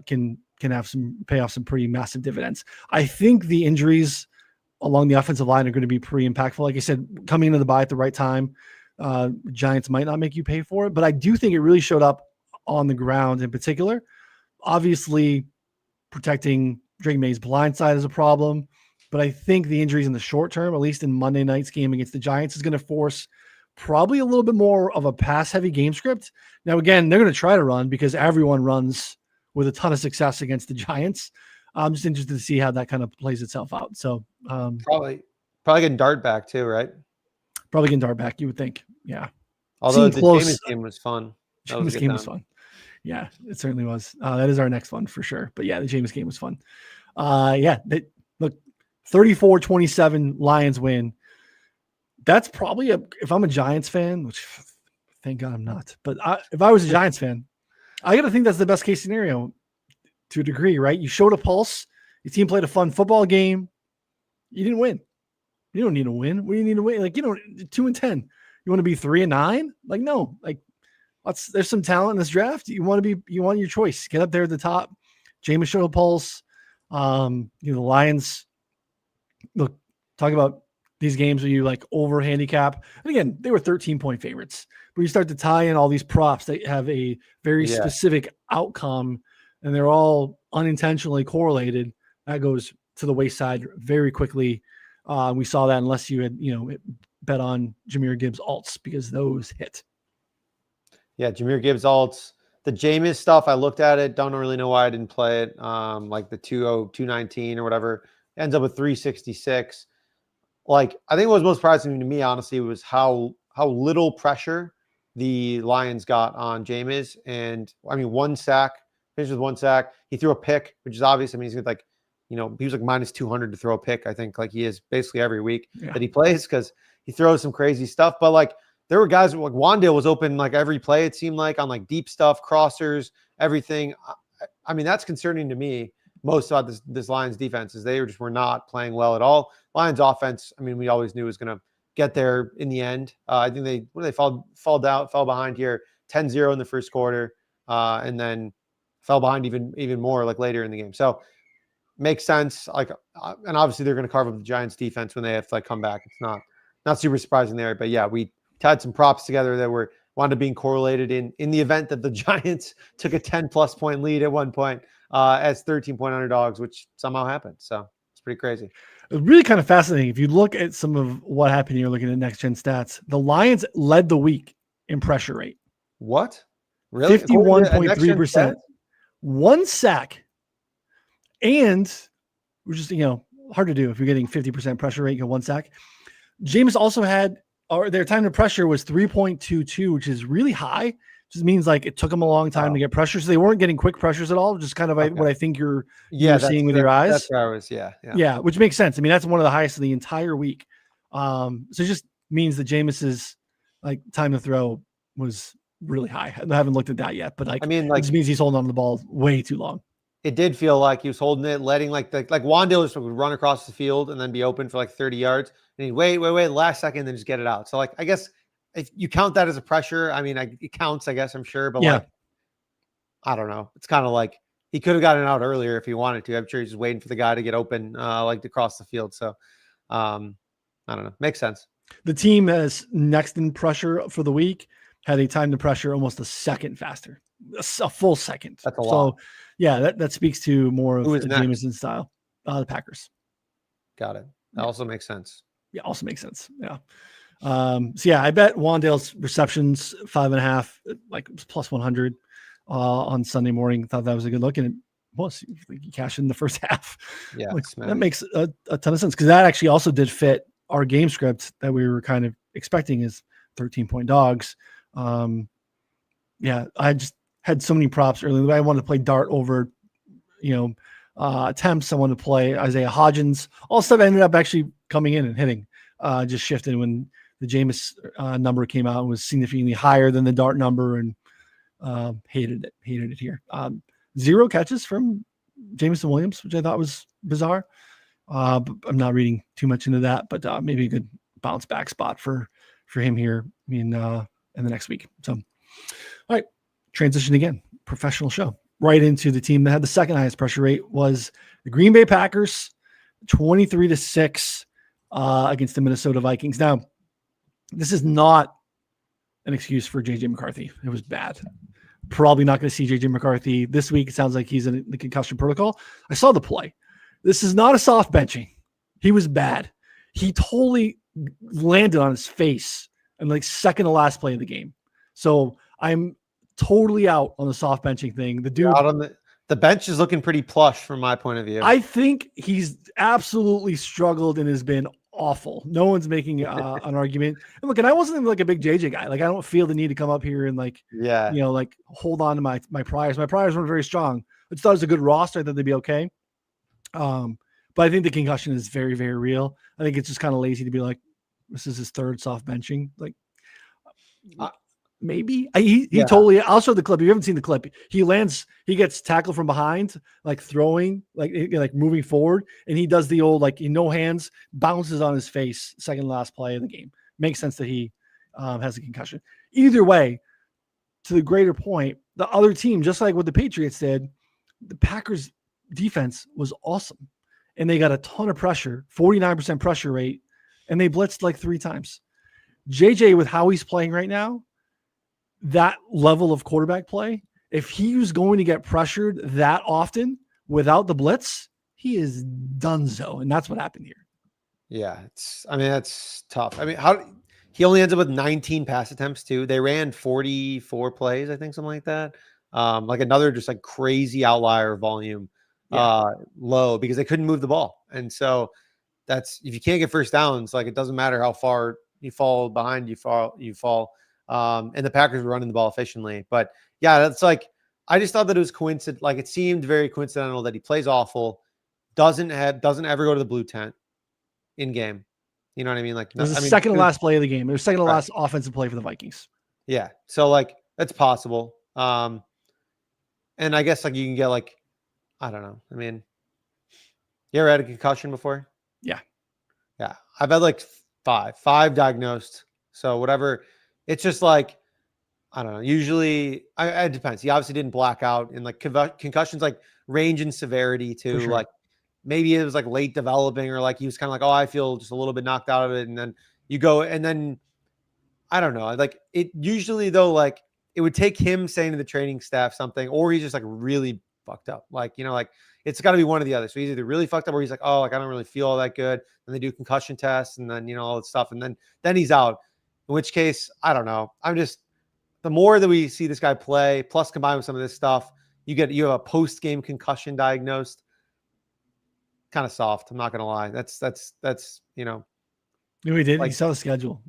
Can pay off some pretty massive dividends. I think the injuries along the offensive line are going to be pretty impactful. Like I said, coming into the bye at the right time, Giants might not make you pay for it, but I do think it really showed up on the ground in particular. Obviously, protecting Drake May's blind side is a problem, but I think the injuries in the short term, at least in Monday night's game against the Giants, is going to force probably a little bit more of a pass-heavy game script. Now, again, they're going to try to run because everyone runs with a ton of success against the Giants. I'm just interested to see how that kind of plays itself out. So probably getting Dart back too, right? Probably getting Dart back, you would think. Yeah. Although the Jameis game was fun. Jameis game was fun. Yeah, it certainly was. That is our next one for sure. But yeah, the Jameis game was fun. Look, 34-27 Lions win. That's probably if I'm a Giants fan, which thank God I'm not, but if I was a Giants fan, I got to think that's the best case scenario to a degree, right? You showed a pulse. Your team played a fun football game. You didn't win. You don't need to win. What do you need to win? Like, 2-10. You want to be 3-9? Like, no. Like, there's some talent in this draft. You want your choice. Get up there at the top. Jameis showed a pulse. The Lions. Look, talk about these games where you like over handicap. And again, they were 13-point favorites. But you start to tie in all these props that have a very specific outcome, and they're all unintentionally correlated. That goes to the wayside very quickly. We saw that unless you had, bet on Jahmyr Gibbs alts, because those hit. Yeah, Jahmyr Gibbs alts. The Jameis stuff, I looked at it. Don't really know why I didn't play it. Like the 219 or whatever. Ends up with 366. Like, I think what was most surprising to me, honestly, was how little pressure the Lions got on Jameis. And I mean, 1 sack, finished with 1 sack. He threw a pick, which is obvious. I mean, he's like, he was like minus 200 to throw a pick. I think like he is basically every week that he plays, because he throws some crazy stuff. But like, there were guys like Wan'Dale was open like every play, it seemed like, on like deep stuff, crossers, everything. I mean, that's concerning to me most about this Lions defense, is they were not playing well at all. Lions offense, I mean, we always knew was going to get there in the end. I think they fell behind here 10-0 in the first quarter, and then fell behind even more like later in the game. So makes sense. Like, and obviously they're going to carve up the Giants defense when they have to like come back. It's not super surprising there, but yeah, we tied some props together that wound up being correlated in the event that the Giants took a 10+ point lead at one point as 13-point underdogs, which somehow happened. So it's pretty crazy. It was really kind of fascinating. If you look at some of what happened, you're looking at next gen stats. The Lions led the week in pressure rate. What? Really? 51.3%. 1 sack. And which is, hard to do if you're getting 50% pressure rate, you get 1 sack. Jameis also had, or their time to pressure was 3.22, which is really high. Just means like it took them a long time to get pressure. So they weren't getting quick pressures at all, just kind of what I think you're seeing with your eyes. That's where I was, yeah, which makes sense. I mean, that's one of the highest of the entire week. So it just means that Jameis's like time to throw was really high. I haven't looked at that yet, but like, I mean, like, it just means he's holding on to the ball way too long. It did feel like he was holding it, letting like Wan'Dale would run across the field and then be open for like 30 yards, and he'd wait, last second, then just get it out. So like, I guess if you count that as a pressure, I mean, it counts, I guess, I'm sure, but like, I don't know. It's kind of like he could have gotten out earlier if he wanted to. I'm sure he's just waiting for the guy to get open, like to cross the field. So I don't know. Makes sense. The team that's next in pressure for the week had a time to pressure almost a second faster, a full second. That's a lot. So yeah, that speaks to more of the Jameson style. The Packers. Got it. That also makes sense. Yeah, also makes sense. Yeah. So yeah, I bet Wan'Dale's receptions 5.5, like plus 100 on Sunday morning. Thought that was a good look, and it was. You cash in the first half. Yeah, like, that makes a ton of sense, because that actually also did fit our game script that we were kind of expecting is 13-point dogs. Yeah, I just had so many props early. I wanted to play Dart over, attempts. I wanted to play Isaiah Hodgins. All stuff ended up actually coming in and hitting. Just shifted when the Jameis number came out and was significantly higher than the Dart number, and hated it here. 0 catches from Jameson Williams, which I thought was bizarre. But I'm not reading too much into that, but maybe a good bounce back spot for him here in the next week. So, all right, transition again, professional show right into the team that had the second highest pressure rate was the Green Bay Packers, 23-6 against the Minnesota Vikings. Now, this is not an excuse for JJ McCarthy. It was bad. Probably not going to see JJ McCarthy this week. It sounds like he's in the concussion protocol. I saw the play. This is not a soft benching. He was bad. He totally landed on his face and like second to last play of the game. So I'm totally out on the soft benching thing. The dude out on the bench is looking pretty plush from my point of view. I think he's absolutely struggled and has been awful. No one's making an argument. And look, and I wasn't like a big JJ guy. Like, I don't feel the need to come up here and like, like hold on to my priors. My priors weren't very strong. I just thought it was a good roster. I thought they'd be okay. But I think the concussion is very, very real. I think it's just kind of lazy to be like, this is his third soft benching. Like, Maybe he Yeah. totally. I'll show the clip. If you haven't seen the clip, he gets tackled from behind, like throwing, like moving forward, and he does the old like no hands, bounces on his face. Second last play of the game. Makes sense that he has a concussion. Either way, to the greater point, the other team, just like what the Patriots did, the Packers defense was awesome, and they got a ton of pressure, 49% pressure rate, and they blitzed like 3 times. JJ, with how he's playing right now, that level of quarterback play, if he was going to get pressured that often without the blitz, he is donezo. And that's what happened here. Yeah. That's tough. He only ends up with 19 pass attempts too. They ran 44 plays, I think, something like that. Like another just like crazy outlier volume, low, because they couldn't move the ball. And so if you can't get first downs, like it doesn't matter how far you fall behind, you fall. And the Packers were running the ball efficiently. But yeah, that's like, I just thought that it was coincident. Like it seemed very coincidental that he plays awful, doesn't ever go to the blue tent in game. You know what I mean? Like it was the second to last play of the game. It was second to last offensive play for the Vikings. Yeah. So like that's possible. And I guess like you can get like, I don't know. I mean, you ever had a concussion before? Yeah. Yeah. I've had like five diagnosed. So whatever. It's just like, I don't know. Usually, it depends. He obviously didn't black out, and like concussions, like range in severity too. Sure. Like maybe it was like late developing, or like he was kind of like, oh, I feel just a little bit knocked out of it, and then you go, and then I don't know. Like it usually though, like it would take him saying to the training staff something, or he's just like really fucked up. Like like it's got to be one or the other. So he's either really fucked up, or he's like, oh, like I don't really feel all that good. And they do concussion tests, and then all that stuff, and then he's out. In which case, I don't know. The more that we see this guy play, plus combined with some of this stuff, you have a post-game concussion diagnosed. Kind of soft. I'm not gonna lie. That's we did. Like, he saw the schedule.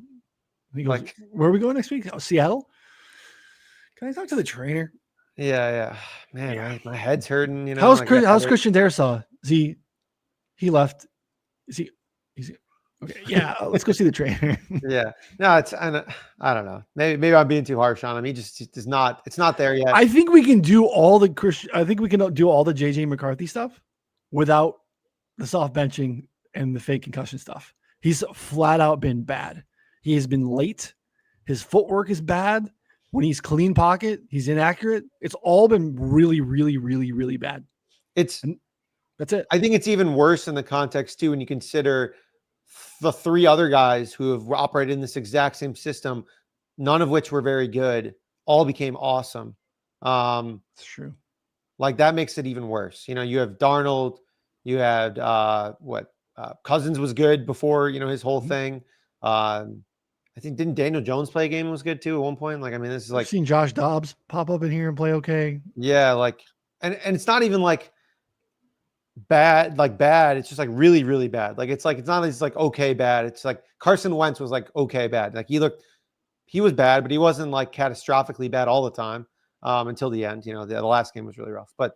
He goes, like, where are we going next week? Oh, Seattle. Can I talk to the trainer? Yeah. Man, my head's hurting. How's Christian Darrisaw? He left. Is he? Okay. Yeah. Let's go see the trainer. Yeah. No, I don't know. Maybe I'm being too harsh on him. He just is not. It's not there yet. I think we can do all the JJ McCarthy stuff without the soft benching and the fake concussion stuff. He's flat out been bad. He has been late. His footwork is bad. When he's clean pocket, he's inaccurate. It's all been really, really, really, really bad. That's it. I think it's even worse in the context too when you consider the 3 other guys who have operated in this exact same system, none of which were very good, all became awesome. It's true. Like that makes it even worse. You have Darnold, you had Cousins was good before, his whole thing. I think didn't Daniel Jones play a game that was good too at one point? Like, I mean, this is like I've seen Josh Dobbs pop up in here and play okay. Yeah, like and it's not even like bad, it's just like really, really bad. Like it's not it's like okay bad. It's like Carson Wentz was like okay bad. Like he was bad, but he wasn't like catastrophically bad all the time until the end. The last game was really rough. But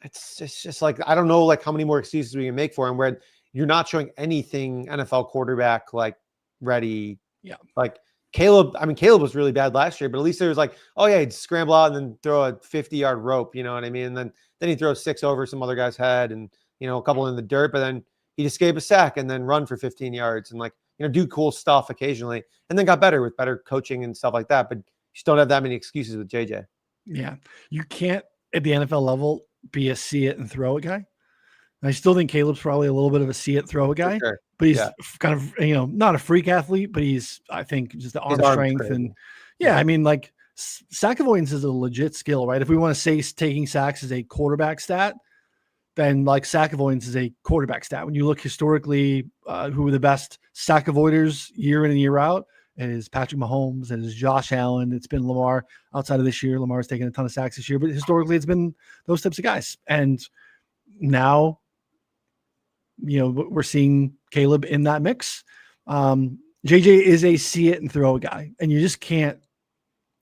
it's just like I don't know like how many more excuses we can make for him where you're not showing anything NFL quarterback like ready. Yeah. Like Caleb was really bad last year, but at least there was like, oh yeah, he'd scramble out and then throw a 50-yard rope, you know what I mean? And then he throws 6 over some other guy's head and, a couple in the dirt, but then he'd escape a sack and then run for 15 yards and do cool stuff occasionally. And then got better with better coaching and stuff like that. But you just don't have that many excuses with JJ. Yeah. You can't at the NFL level be a see it and throw it guy. And I still think Caleb's probably a little bit of a see it, throw it guy. Sure. But he's kind of, not a freak athlete, but he's, I think, just the arm strength. And I mean, like sack avoidance is a legit skill, right? If we want to say taking sacks is a quarterback stat, then like sack avoidance is a quarterback stat. When you look historically, who are the best sack avoiders year in and year out, it is Patrick Mahomes and it's Josh Allen. It's been Lamar outside of this year. Lamar's taken a ton of sacks this year, but historically it's been those types of guys. And now, we're seeing Caleb in that mix. JJ is a see it and throw a guy, and you just can't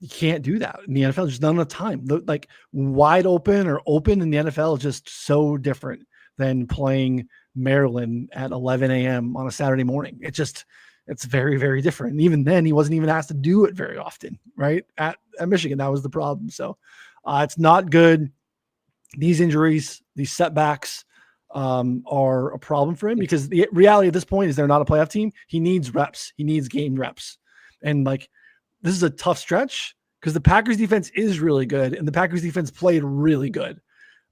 do that in the NFL. There's not enough time. Like wide open or open in the NFL is just so different than playing Maryland at 11 a.m. on a Saturday morning. It just, It's very, very different. And even then, he wasn't even asked to do it very often, right? At Michigan, that was the problem. So it's not good. These injuries, these setbacks are a problem for him because the reality at this point is they're not a playoff team. He needs reps. He needs game reps. And like, this is a tough stretch because the Packers defense is really good and the Packers defense played really good.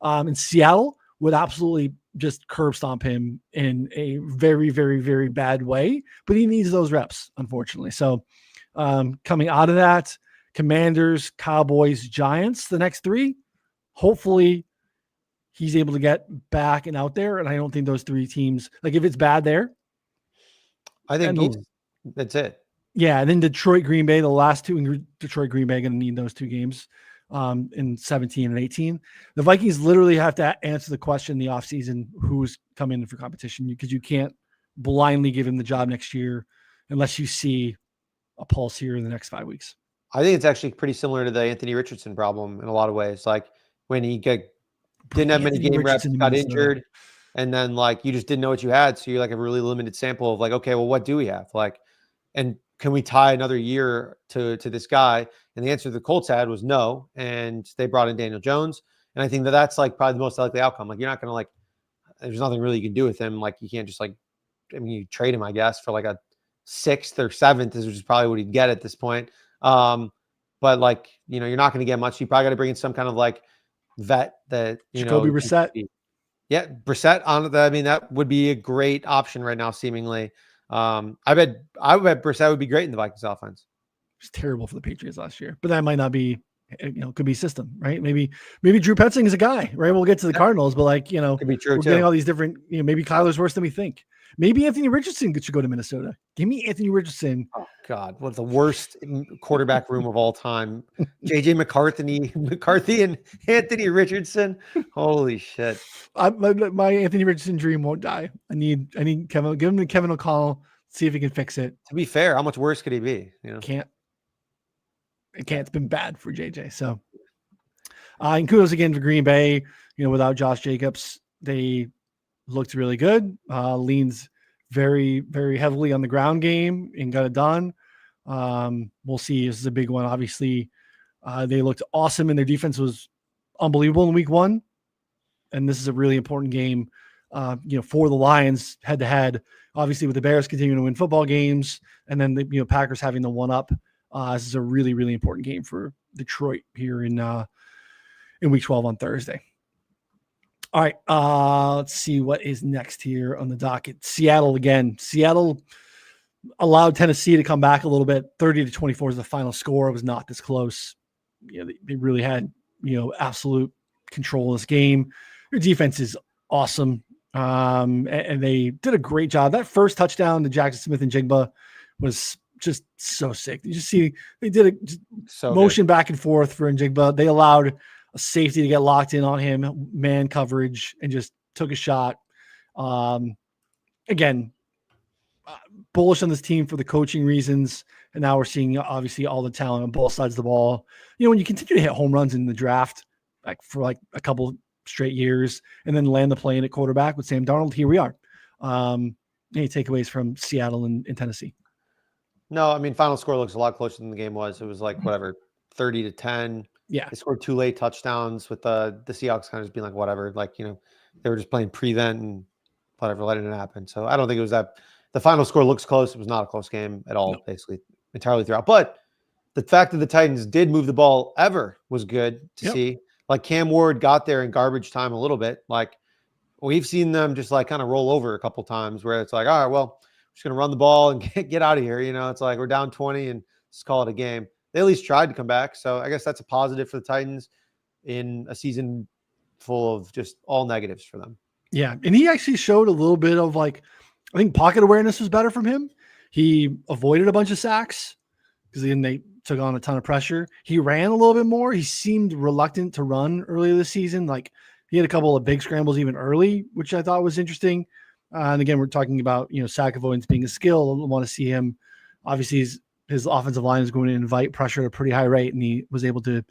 And Seattle would absolutely just curb stomp him in a very, very, very bad way, but he needs those reps, unfortunately. So coming out of that, Commanders, Cowboys, Giants, the next three, hopefully he's able to get back and out there. And I don't think those three teams, like if it's bad there, I think that's it. Yeah. And then Detroit, Green Bay, the last two in Detroit, Green Bay, going to need those two games in 17 and 18. The Vikings literally have to answer the question in the offseason, who's coming in for competition, because you can't blindly give him the job next year unless you see a pulse here in the next 5 weeks. I think it's actually pretty similar to the Anthony Richardson problem in a lot of ways. Like when he didn't have many game reps, got injured, and then like you just didn't know what you had. So you're like a really limited sample of like, okay, well, what do we have? Like, and can we tie another year to this guy? And the answer the Colts had was no. And they brought in Daniel Jones. And I think that's like probably the most likely outcome. Like you're not going to like, there's nothing really you can do with him. Like you can't just like, I mean, you trade him, I guess, for like a 6th or 7th, which is probably what he'd get at this point. But like, you know, you're not going to get much. You probably got to bring in some kind of like vet that, you Jacoby know, Brissett. Yeah, Brissett on that. I mean, that would be a great option right now, seemingly. I bet Brissett would be great in the Vikings offense. It was terrible for the Patriots last year, but that might not be, you know, could be system, right? Maybe Drew Petzing is a guy, right? We'll get to the Cardinals, but like, you know, could be true we're too. getting all these different, you know, maybe Kyler's worse than we think. Maybe Anthony Richardson should go to Minnesota. Give me Anthony Richardson. Oh God, what's the worst quarterback room of all time? JJ McCarthy and Anthony Richardson. Holy shit. My Anthony Richardson dream won't die. I need Kevin, give him to Kevin O'Connell, see if he can fix it. To be fair, how much worse could he be? You know? It can't. It's been bad for JJ. So, and kudos again to Green Bay. You know, without Josh Jacobs, they looked really good. Leans very, very heavily on the ground game and got it done. We'll see. This is a big one. Obviously, they looked awesome and their defense was unbelievable in week 1. And this is a really important game, you know, for the Lions head to head, obviously with the Bears continuing to win football games. And then the, you know, Packers having the one up. This is a really, really important game for Detroit here in week 12 on Thursday. All right. Let's see what is next here on the docket. Seattle again. Seattle allowed Tennessee to come back a little bit. 30-24 is the final score. It was not this close. You know, they really had, you know, absolute control of this game. Their defense is awesome. And they did a great job. That first touchdown to Jackson Smith and Jigba was just so sick. You just see they did a motion back and forth for Njigba. They allowed a safety to get locked in on him, man coverage, and just took a shot. Again, bullish on this team for the coaching reasons. And now we're seeing obviously all the talent on both sides of the ball. You know, when you continue to hit home runs in the draft, like for like a couple straight years, and then land the plane at quarterback with Sam Darnold, here we are. Any takeaways from Seattle and Tennessee? No, I mean, final score looks a lot closer than the game was. It was like whatever, 30-10. Yeah, they scored 2 late touchdowns with the Seahawks kind of just being like whatever, like, you know, they were just playing prevent and whatever, letting it happen. So I don't think it was that. The final score looks close. It was not a close game at all, basically entirely throughout. But the fact that the Titans did move the ball ever was good to see. Like Cam Ward got there in garbage time a little bit. Like we've seen them just like kind of roll over a couple times where it's like, all right, well, we're just going to run the ball and get out of here. You know, it's like we're down 20 and just call it a game. They at least tried to come back. So I guess that's a positive for the Titans in a season full of just all negatives for them. Yeah. And he actually showed a little bit of like, I think pocket awareness was better from him. He avoided a bunch of sacks because then they took on a ton of pressure. He ran a little bit more. He seemed reluctant to run earlier this season. Like he had a couple of big scrambles even early, which I thought was interesting. And again, we're talking about, you know, sack avoidance being a skill. I want to see him. Obviously, his offensive line is going to invite pressure at a pretty high rate, and he was able to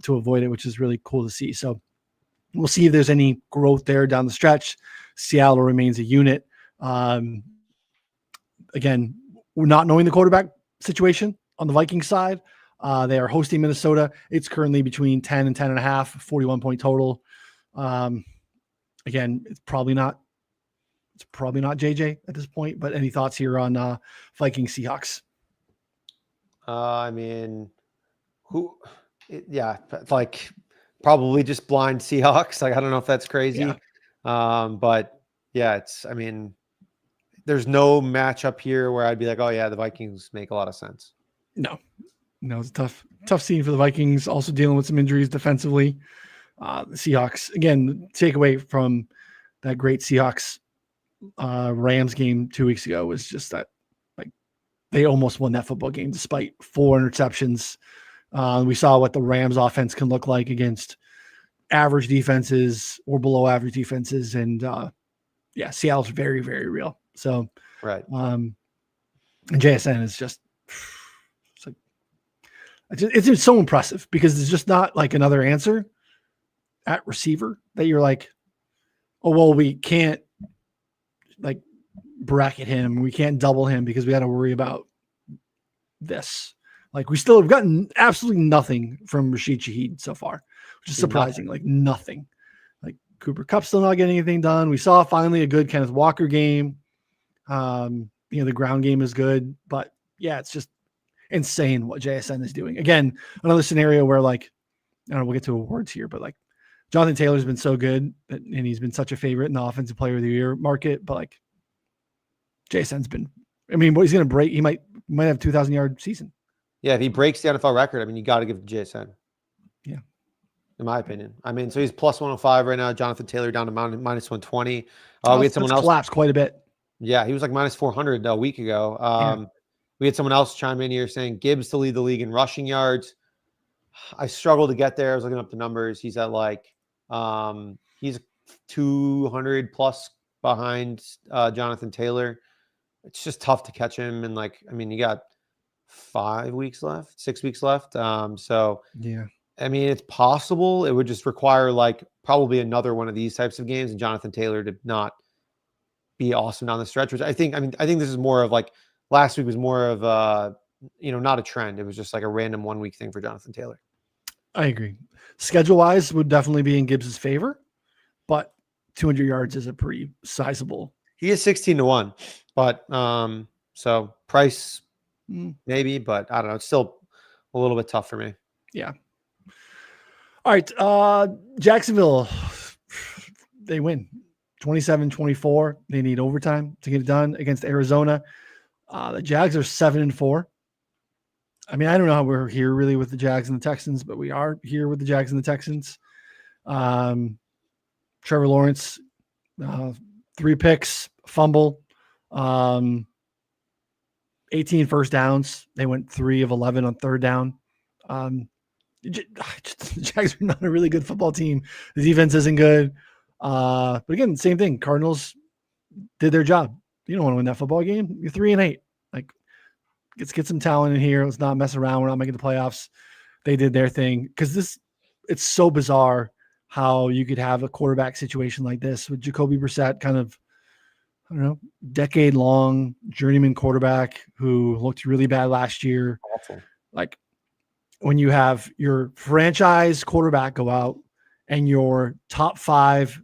avoid it, which is really cool to see. So we'll see if there's any growth there down the stretch. Seattle remains a unit. Again, not knowing the quarterback situation on the Vikings side. They are hosting Minnesota. It's currently between 10 and 10.5, 41 point total. Again, it's probably not JJ at this point, but any thoughts here on Vikings Seahawks? I mean, like probably just blind Seahawks. Like, I don't know if that's crazy. Yeah. But yeah, there's no matchup here where I'd be like, oh yeah, the Vikings make a lot of sense. No, it's a tough scene for the Vikings. Also dealing with some injuries defensively. The Seahawks, again, takeaway from that great Seahawks Rams game 2 weeks ago was just that, like, they almost won that football game despite 4 interceptions. We saw what the Rams offense can look like against average defenses or below average defenses. And Seattle's very, very real. So, right. And JSN is just, it's just so impressive because it's just not like another answer at receiver that you're like, oh, well, we can't like bracket him. We can't double him because we got to worry about this. Like, we still have gotten absolutely nothing from Rashid Shaheed so far, which is surprising. Like, nothing. Like, Cooper Kupp's still not getting anything done. We saw finally a good Kenneth Walker game. The ground game is good, but yeah, it's just insane what JSN is doing. Again, another scenario where, like, I don't know, we'll get to awards here, but like, Jonathan Taylor's been so good and he's been such a favorite in the offensive player of the year market, but like, JSN's been, I mean, what he's going to break, he might have 2,000 yard season. Yeah, if he breaks the NFL record, I mean, you got to give it to JSN. Yeah. In my opinion. I mean, so he's plus 105 right now. Jonathan Taylor down to minus 120. We had someone else collapsed quite a bit. Yeah, he was like minus 400 a week ago. We had someone else chime in here saying Gibbs to lead the league in rushing yards. I struggle to get there. I was looking up the numbers. He's at like, he's 200 plus behind Jonathan Taylor. It's just tough to catch him. And like, I mean, you got 6 weeks left. So yeah, I mean, it's possible. It would just require like probably another one of these types of games and Jonathan Taylor to not be awesome down the stretch, which I think this is more of like last week was more of not a trend. It was just like a random 1 week thing for Jonathan Taylor. I agree. Schedule wise would definitely be in Gibbs's favor, but 200 yards is a pretty sizable. He is 16-1, but so price maybe, but I don't know. It's still a little bit tough for me. Yeah. All right. Jacksonville, they win 27-24. They need overtime to get it done against Arizona. The Jags are 7-4. I mean, I don't know how we're here really with the Jags and the Texans, but we are here with the Jags and the Texans. Trevor Lawrence, 3 picks, fumble, 18 first downs. They went 3 of 11 on third down. The Jags are not a really good football team. The defense isn't good. But again, same thing. Cardinals did their job. You don't want to win that football game. You're 3-8. Like, let's get some talent in here. Let's not mess around. We're not making the playoffs. They did their thing. Because it's so bizarre how you could have a quarterback situation like this with Jacoby Brissett, kind of, I don't know, decade-long journeyman quarterback who looked really bad last year. Awful. Like, when you have your franchise quarterback go out and your top 5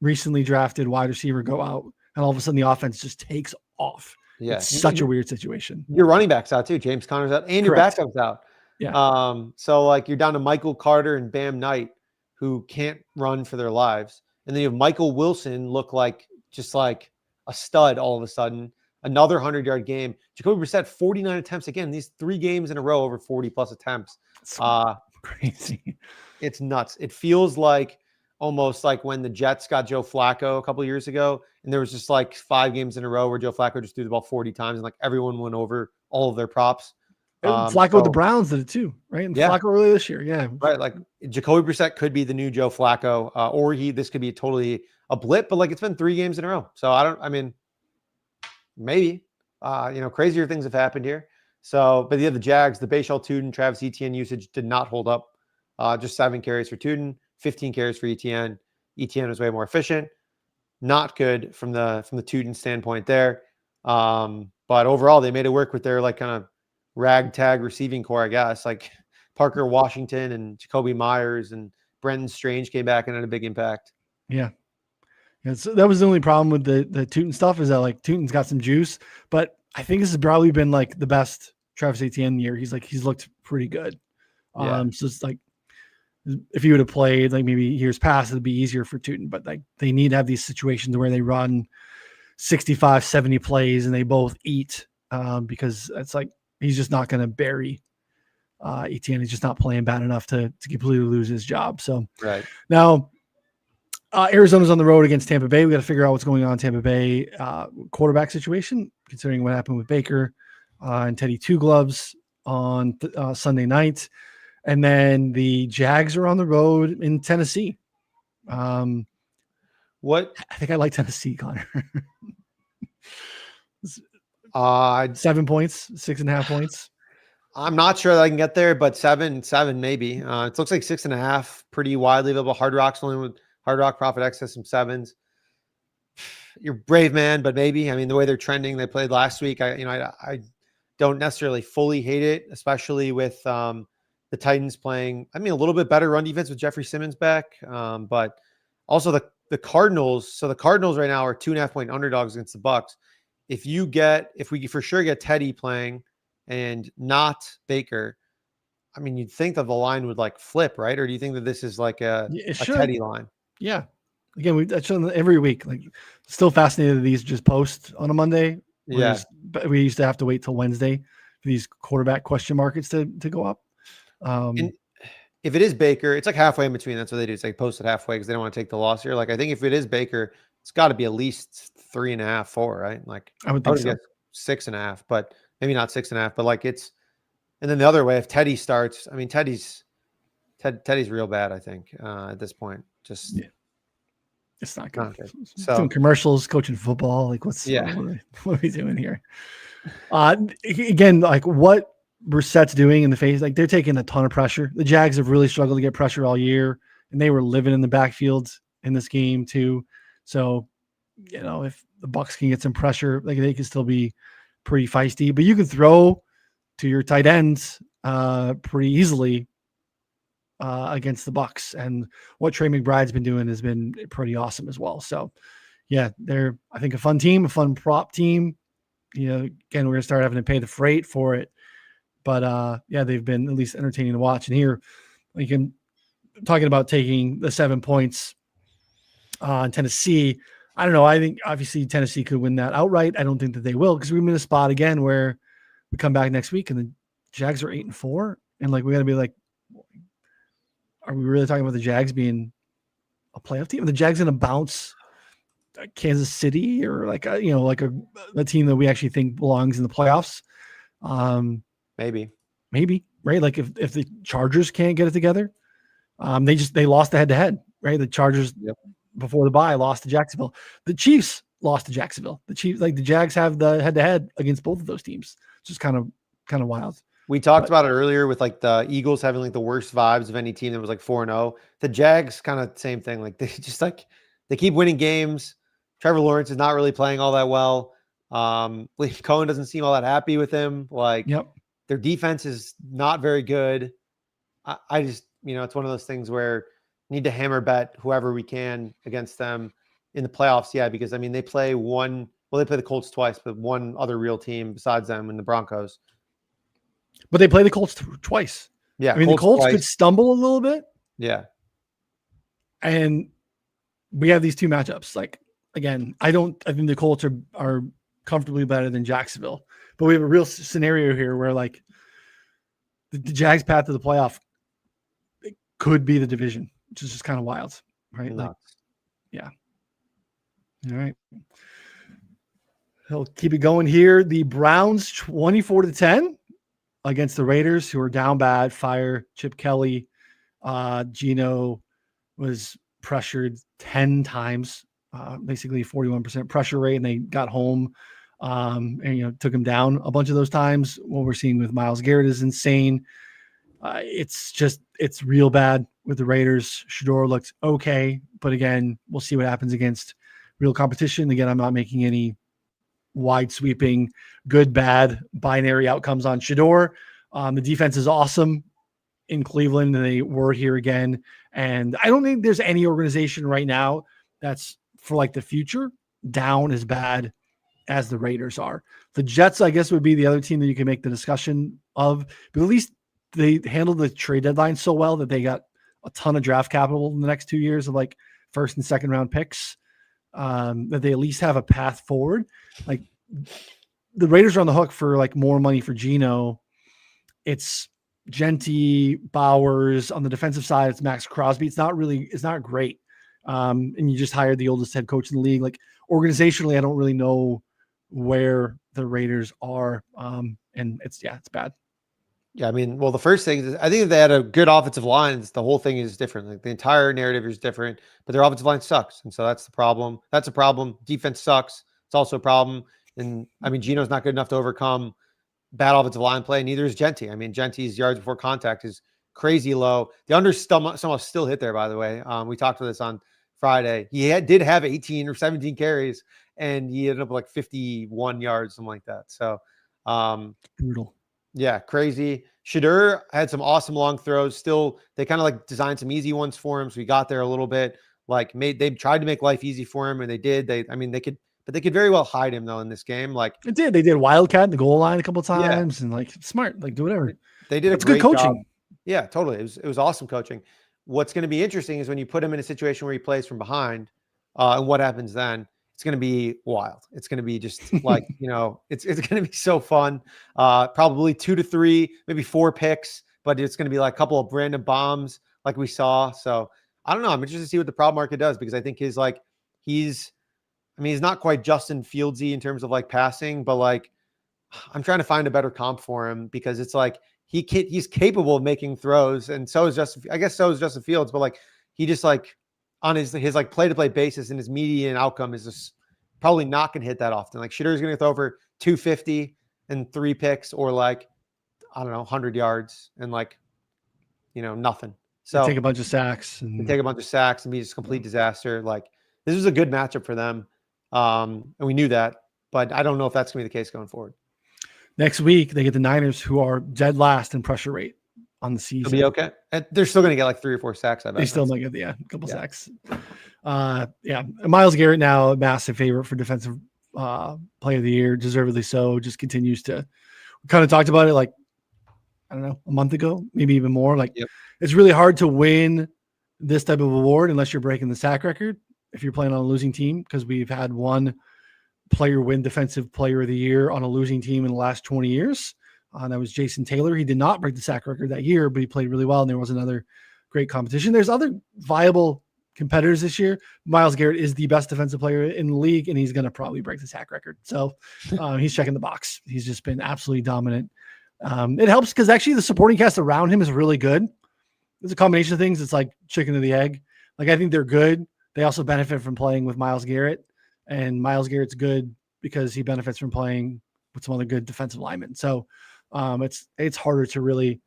recently drafted wide receiver go out, and all of a sudden the offense just takes off. Yeah. It's such a weird situation. Your running back's out too. James Conner's out and your backup's out. Yeah. So like you're down to Michael Carter and Bam Knight who can't run for their lives. And then you have Michael Wilson look like just like a stud all of a sudden. Another 100-yard game. Jacoby Brissett, 49 attempts again. These 3 games in a row over 40-plus attempts. Crazy. It's nuts. It feels like almost like when the Jets got Joe Flacco a couple of years ago, and there was just like 5 games in a row where Joe Flacco just threw the ball 40 times, and like everyone went over all of their props. Flacco with the Browns did it too, right? And Flacco earlier this year, yeah. Right, like Jacoby Brissett could be the new Joe Flacco, or this could be totally a blip, but like it's been 3 games in a row. So maybe, crazier things have happened here. So, but the Jags, the Bashal Tuden, Travis Etienne usage did not hold up. Just 7 carries for Tuden, 15 carries for Etienne. Etienne was way more efficient. Not good from the Tuden standpoint there. But overall, they made it work with their like kind of ragtag receiving core, I guess. Like Parker Washington and Jacoby Myers and Brenton Strange came back and had a big impact. Yeah. So that was the only problem with the Tootin stuff, is that like Tootin's got some juice, but I think this has probably been like the best Travis Etienne year. He's looked pretty good. Yeah. So it's like, if he would have played like maybe years past, it'd be easier for Tootin, but like they need to have these situations where they run 65, 70 plays and they both eat, because it's like, he's just not going to bury Etienne. He's just not playing bad enough to completely lose his job. So Right. now, Arizona's on the road against Tampa Bay. We got to figure out what's going on in Tampa Bay quarterback situation, considering what happened with Baker and Teddy Two Gloves on Sunday night. And then the Jags are on the road in Tennessee. What? I think I like Tennessee, Connor. 7 points, 6.5 points. I'm not sure that I can get there, but seven maybe. It looks like 6.5, pretty widely available. Hard Rock's only with Hard Rock Profit X has some 7s. You're brave, man, but maybe. I mean, the way they're trending, they played last week. I don't necessarily fully hate it, especially with the Titans playing. I mean, a little bit better run defense with Jeffrey Simmons back, but also the Cardinals. So the Cardinals right now are 2.5-point underdogs against the Bucs. If we for sure get Teddy playing and not Baker, I mean, you'd think that the line would like flip, right? Or do you think that this is like a Teddy line? Yeah. Again, we touch on every week. Like, still fascinated that these just post on a Monday. Yeah. But we used to have to wait till Wednesday for these quarterback question markets to go up. And if it is Baker, it's like halfway in between. That's what they do. It's like post it halfway because they don't want to take the loss here. Like, I think if it is Baker, it's got to be at least 3.5, 4, right? Like, I would think so. 6.5, but maybe not 6.5. But like and then the other way, if Teddy starts, I mean, Teddy's real bad. I think at this point, just it's not good. So doing commercials, coaching football. Like, what are we doing here? Again, like what Brissett's doing in the face, like they're taking a ton of pressure. The Jags have really struggled to get pressure all year, and they were living in the backfield in this game too. So, if the Bucs can get some pressure, like they can still be pretty feisty. But you can throw to your tight ends pretty easily against the Bucs, and what Trey McBride's been doing has been pretty awesome as well. So, yeah, they're, I think, a fun team, a fun prop team. Again, we're gonna start having to pay the freight for it, but they've been at least entertaining to watch. And here, talking about taking the 7 points in Tennessee. I don't know. I think obviously Tennessee could win that outright. I don't think that they will, because we're in a spot again where we come back next week and the Jags are 8-4, and like we got to be like, are we really talking about the Jags being a playoff team? Are the Jags going to bounce Kansas City or like a team that we actually think belongs in the playoffs? Maybe, right? Like if the Chargers can't get it together, they lost the head-to-head, right? The Chargers before the bye lost to Jacksonville. The Chiefs lost to Jacksonville. The Chiefs, like the Jags, have the head-to-head against both of those teams. It's just kind of wild. We talked about it earlier with like the Eagles having like the worst vibes of any team that was like 4-0. The Jags kind of same thing. Like they just they keep winning games. Trevor Lawrence is not really playing all that well. Liam Cohen doesn't seem all that happy with him. Like their defense is not very good. I just, it's one of those things where need to hammer bet whoever we can against them in the playoffs. Yeah, because I mean they play the Colts twice, but one other real team besides them in the Broncos. But they play the Colts twice. Yeah. I mean, the Colts could stumble a little bit. Yeah. And we have these two matchups. Like, again, I think the Colts are comfortably better than Jacksonville. But we have a real scenario here where like the Jags' path to the playoff, it could be the division, which is just kind of wild, right? Nuts. Like, yeah. All right. He'll keep it going here. The Browns 24-10 against the Raiders, who are down bad. Fire Chip Kelly. Geno was pressured 10 times, basically 41% pressure rate, and they got home and took him down a bunch of those times. What we're seeing with Myles Garrett is insane. It's real bad with the Raiders. Shedeur looked okay, but again, we'll see what happens against real competition. Again, I'm not making any wide sweeping, good, bad, binary outcomes on Shedeur. The defense is awesome in Cleveland, and they were here again. And I don't think there's any organization right now that's for like the future down as bad as the Raiders are. The Jets, I guess, would be the other team that you can make the discussion of, but at least they handled the trade deadline so well that they got a ton of draft capital in the next 2 years of like first and second round picks, that they at least have a path forward. Like the Raiders are on the hook for like more money for Geno. It's Genty, Bowers on the defensive side. It's Max Crosby. It's not great. And you just hired the oldest head coach in the league. Like organizationally, I don't really know where the Raiders are. And it's bad. Yeah, I mean, well, the first thing is I think if they had a good offensive line, the whole thing is different. Like the entire narrative is different, but their offensive line sucks. And so that's the problem. That's a problem. Defense sucks. It's also a problem. And I mean, Geno's not good enough to overcome bad offensive line play. Neither is Genty. I mean, Genty's yards before contact is crazy low. The under somehow still hit there, by the way. We talked about this on Friday. He did have 18 or 17 carries, and he ended up with like 51 yards, something like that. So Brutal. Yeah, crazy. Shedeur had some awesome long throws. Still, they kind of like designed some easy ones for him. So we got there a little bit. Like they tried to make life easy for him, and they did. They could very well hide him though in this game. Like they did wildcat in the goal line a couple of times, and like smart, like do whatever. They did. It's good coaching. Job. Yeah, totally. It was awesome coaching. What's going to be interesting is when you put him in a situation where he plays from behind, and what happens then. It's going to be wild. It's going to be just like, it's going to be so fun. Probably 2 to 3, maybe 4 picks, but it's going to be like a couple of random bombs like we saw. So I don't know. I'm interested to see what the prop market does, because I think he's not quite Justin Fieldsy in terms of like passing, but like I'm trying to find a better comp for him, because it's like he's capable of making throws, and so is Justin Fields, but like he just like on his like play-to-play basis, and his median outcome is just probably not going to hit that often. Like Shedeur is going to throw over 250 and 3 picks, or like, I don't know, 100 yards and like, nothing. So take a bunch of sacks and be just a complete disaster. Like this was a good matchup for them. And we knew that, but I don't know if that's going to be the case going forward. Next week, they get the Niners, who are dead last in pressure rate on the season. It'll be okay. And they're still going to get like 3 or 4 sacks. I bet they still might get a couple sacks. Myles Garrett now a massive favorite for defensive player of the year, deservedly so. Just continues to. We kind of talked about it like, I don't know, a month ago, maybe even more. Like It's really hard to win this type of award unless you're breaking the sack record if you're playing on a losing team, because we've had one player win defensive player of the year on a losing team in the last 20 years. That was Jason Taylor. He did not break the sack record that year, but he played really well, and there was another great competition. There's other viable competitors this year. Myles Garrett is the best defensive player in the league, and he's going to probably break the sack record. So he's checking the box. He's just been absolutely dominant. It helps because actually the supporting cast around him is really good. It's a combination of things. It's like chicken or the egg. Like I think they're good. They also benefit from playing with Myles Garrett, and Myles Garrett's good because he benefits from playing with some other good defensive linemen. So it's harder to really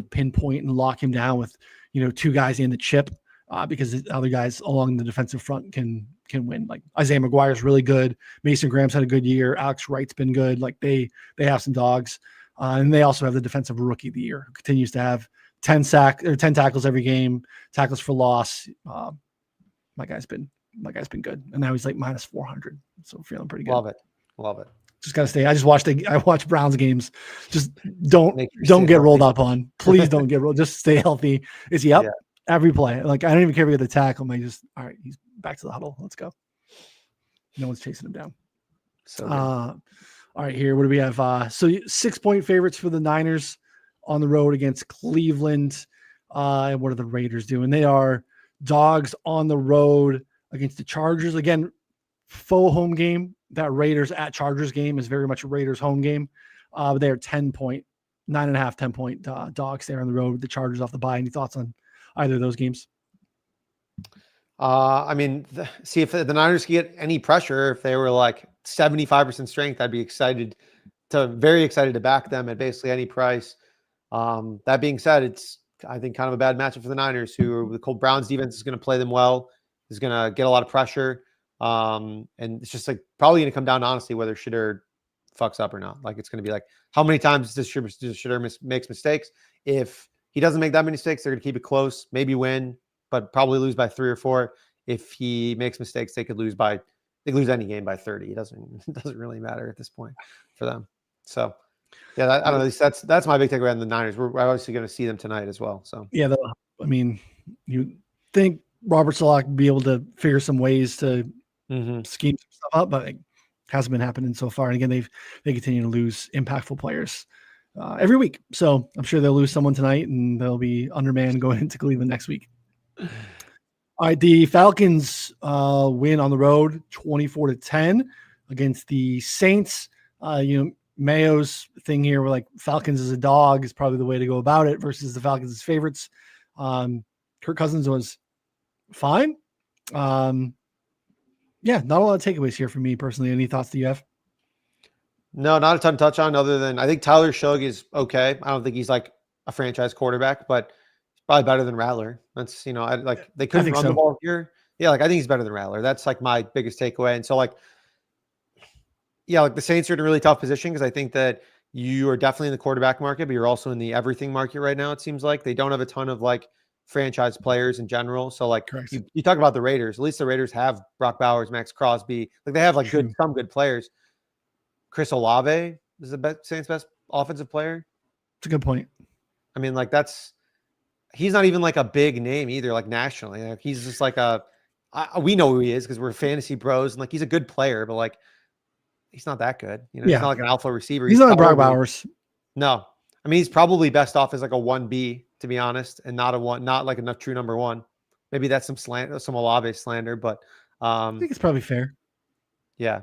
pinpoint and lock him down with 2 guys in the chip because the other guys along the defensive front can win. Like Isaiah McGuire's really good. Mason Graham's had a good year. Alex Wright's been good. Like they have some dogs, and they also have the defensive rookie of the year, who continues to have 10 tackles every game, tackles for loss. My guy's been good, and now he's like minus 400, so feeling pretty good. Love it. Just gotta stay. I watch Browns games. Just don't get rolled up on. Please don't get rolled. Just stay healthy. Is he up? Yeah. Every play. Like I don't even care if we get the tackle. All right, he's back to the huddle. Let's go. No one's chasing him down. So all right, here. What do we have? So 6-point favorites for the Niners on the road against Cleveland. And what are the Raiders doing? They are dogs on the road against the Chargers. Again, faux home game. That Raiders at Chargers game is very much a Raiders home game. But they are 9.5, 10-point dogs there on the road with the Chargers off the bye. Any thoughts on either of those games? See if the Niners could get any pressure. If they were like 75% strength, I'd be very excited to back them at basically any price. That being said, it's, I think, kind of a bad matchup for the Niners, who the Browns defense is going to play them well, is going to get a lot of pressure. And it's just like probably going to come down to honestly whether Shedeur fucks up or not. Like it's going to be like how many times does Shedeur makes mistakes? If he doesn't make that many mistakes, they're going to keep it close, maybe win, but probably lose by 3 or 4. If he makes mistakes, they could lose any game by 30. It doesn't really matter at this point for them. So yeah, I don't know. That's my big takeaway on the Niners. We're obviously going to see them tonight as well. So yeah, I mean, you think Robert Saleh would be able to figure some ways to scheme some stuff up, but it hasn't been happening so far. And again, they continue to lose impactful players every week. So I'm sure they'll lose someone tonight, and they'll be undermanned going into Cleveland next week. All right, the Falcons win on the road 24-10 against the Saints. Mayo's thing here, where like Falcons as a dog is probably the way to go about it versus the Falcons as favorites. Kirk Cousins was fine. Yeah, not a lot of takeaways here for me personally. Any thoughts that you have? No, not a ton to touch on other than I think Tyler Shugg is okay. I don't think he's like a franchise quarterback, but he's probably better than Rattler. That's, they couldn't run the ball here. Yeah, like I think he's better than Rattler. That's like my biggest takeaway. And so like the Saints are in a really tough position because I think that you are definitely in the quarterback market, but you're also in the everything market right now. It seems like they don't have a ton of like franchise players in general. So like you talk about the Raiders, at least the Raiders have Brock Bowers, Max Crosby. Like they have like some good players. Chris Olave is the Saints' best offensive player. It's a good point. I mean, like he's not even like a big name either, like nationally. Like he's just like we know who he is because we're fantasy bros, and like he's a good player, but like he's not that good. He's not like an alpha receiver. He's not like Brock Bowers. No. I mean, he's probably best off as like a 1B, to be honest, and not like a true number 1. Maybe that's some Olave slander, but I think it's probably fair. Yeah,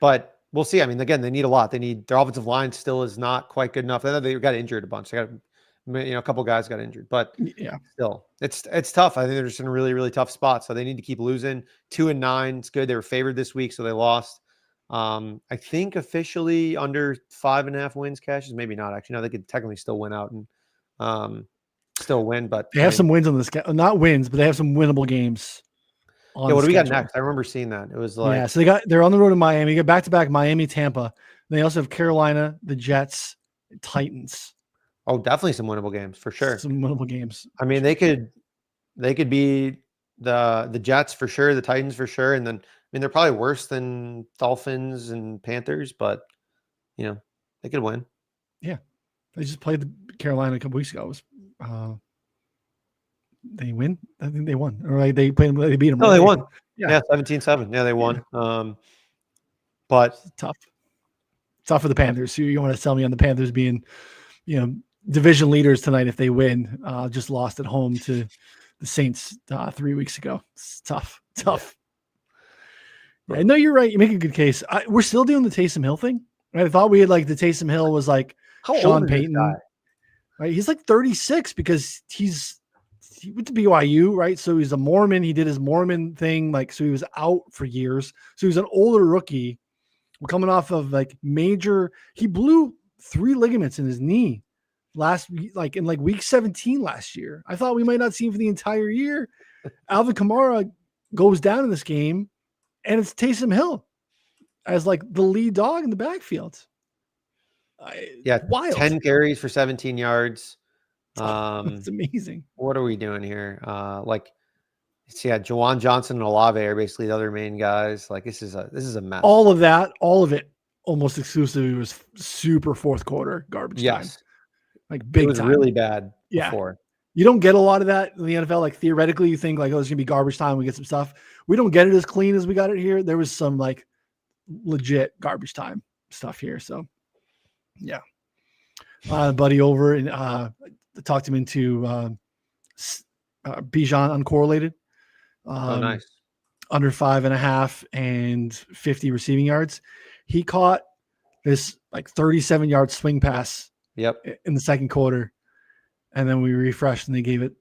but we'll see. I mean, again, they need a lot. Their offensive line still is not quite good enough. They got injured a bunch. They got, a couple guys got injured, but yeah, still, it's tough. I think they're just in a really, really tough spot. So they need to keep losing. 2-9. It's good. They were favored this week, so they lost. I think officially under 5.5 wins, Cashes. Maybe not actually. No, they could technically still win out and still win, but they have some wins on this. Not wins, but they have some winnable games. Yeah, what do we got next? I remember seeing that. It was like so they're on the road to Miami. You got back-to-back Miami, Tampa. And they also have Carolina, the Jets, Titans. Oh, definitely some winnable games for sure. Some winnable games. I mean, they could be the Jets for sure, the Titans for sure, and then they're probably worse than Dolphins and Panthers, but they could win. Yeah, they just played the Carolina a couple weeks ago. It was, they win. I think they won. Or like they beat them. No, they won. Yeah, 17-7. Yeah, they won. But tough for the Panthers. You want to tell me on the Panthers being, division leaders tonight if they win? Just lost at home to the Saints 3 weeks ago. It's tough. Yeah, I know you're right. You make a good case. We're still doing the Taysom Hill thing. Right? I thought we had like the Taysom Hill was like Sean Payton. Right? He's like 36 because he went to BYU, right? So he's a Mormon. He did his Mormon thing. So he was out for years. So he was an older rookie. We're coming off of he blew 3 ligaments in his knee in week 17 last year. I thought we might not see him for the entire year. Alvin Kamara goes down in this game, and it's Taysom Hill as the lead dog in the backfield. Wild. 10 carries for 17 yards. It's amazing. What are we doing here? Juwan Johnson and Olave are basically the other main guys. This is a mess. All of it almost exclusively was super fourth quarter garbage time. Big it was time. Really bad before. You don't get a lot of that in the NFL. Theoretically, you think it's gonna be garbage time. We get some stuff. We don't get it as clean as we got it here. There was some legit garbage time stuff here. So yeah. Buddy over and talked him into Bijan uncorrelated. Nice. Under 5.5 and 50 receiving yards. He caught this 37-yard swing pass. Yep. In the second quarter, and then we refreshed and they gave him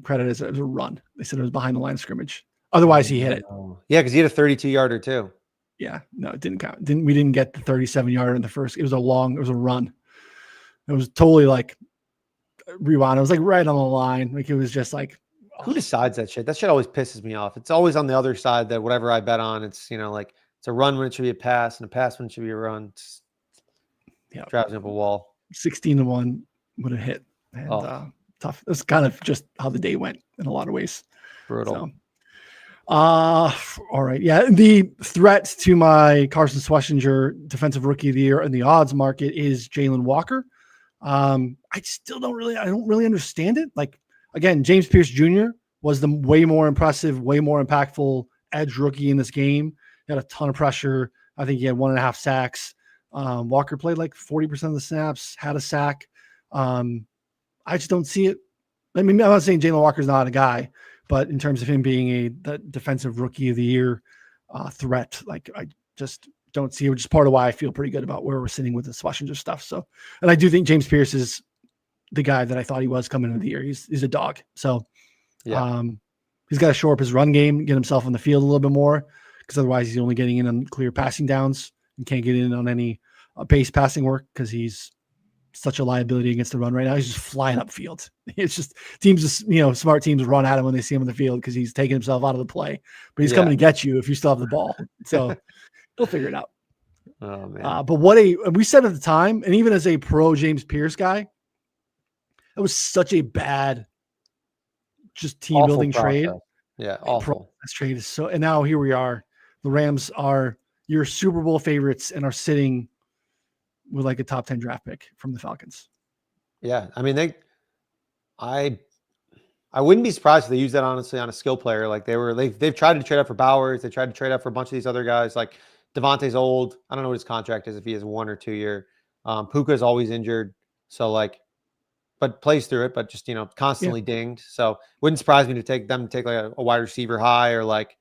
credit as a run. They said it was behind the line of scrimmage. Otherwise, he hit it. Yeah, because he had a 32-yarder too. Yeah, no, it didn't count. We didn't get the 37-yarder in the first. It was a run. It was totally rewind. It was right on the line. It was just Who decides that shit? That shit always pisses me off. It's always on the other side that whatever I bet on, it's, like it's a run when it should be a pass and a pass when it should be a run. Yeah, drives me up a wall. 16-1 would have hit. And tough. That's kind of just how the day went in a lot of ways. Brutal. So, all right. Yeah. The threat to my Carson Schlesinger defensive rookie of the year in the odds market is Jalen Walker. I don't really understand it. Like, again, James Pierce Jr. was the way more impressive, way more impactful edge rookie in this game. He had a ton of pressure. I think he had 1.5 sacks. Walker played like 40% of the snaps, had a sack. I just don't see it. I mean, I'm not saying Jalen Walker's not a guy, but in terms of him being the defensive rookie of the year threat, like I just don't see it, which is part of why I feel pretty good about where we're sitting with the Schlesinger stuff. So, and I do think James Pierce is the guy that I thought he was coming into the year. He's a dog. So, he's got to shore up his run game, get himself on the field a little bit more, because otherwise he's only getting in on clear passing downs and can't get in on any base passing work because he's such a liability against the run right now. He's just flying upfield. It's just smart teams run at him when they see him in the field because he's taking himself out of the play, but he's coming to get you if you still have the ball. So he'll figure it out. Oh man. But we said at the time, and even as a pro James Pierce guy, it was such a bad just team Awful building process. trade. Yeah. Awful. This trade is so, and now here we are. The Rams are your Super Bowl favorites and are sitting with like a top 10 draft pick from the Falcons. Yeah. I mean, I wouldn't be surprised if they use that honestly on a skill player. Like they've tried to trade up for Bowers. They tried to trade up for a bunch of these other guys. Like Devontae's old. I don't know what his contract is, if he has 1 or 2 year. Puka's always injured. So but plays through it, but just, constantly dinged. So wouldn't surprise me to take like a wide receiver high or like,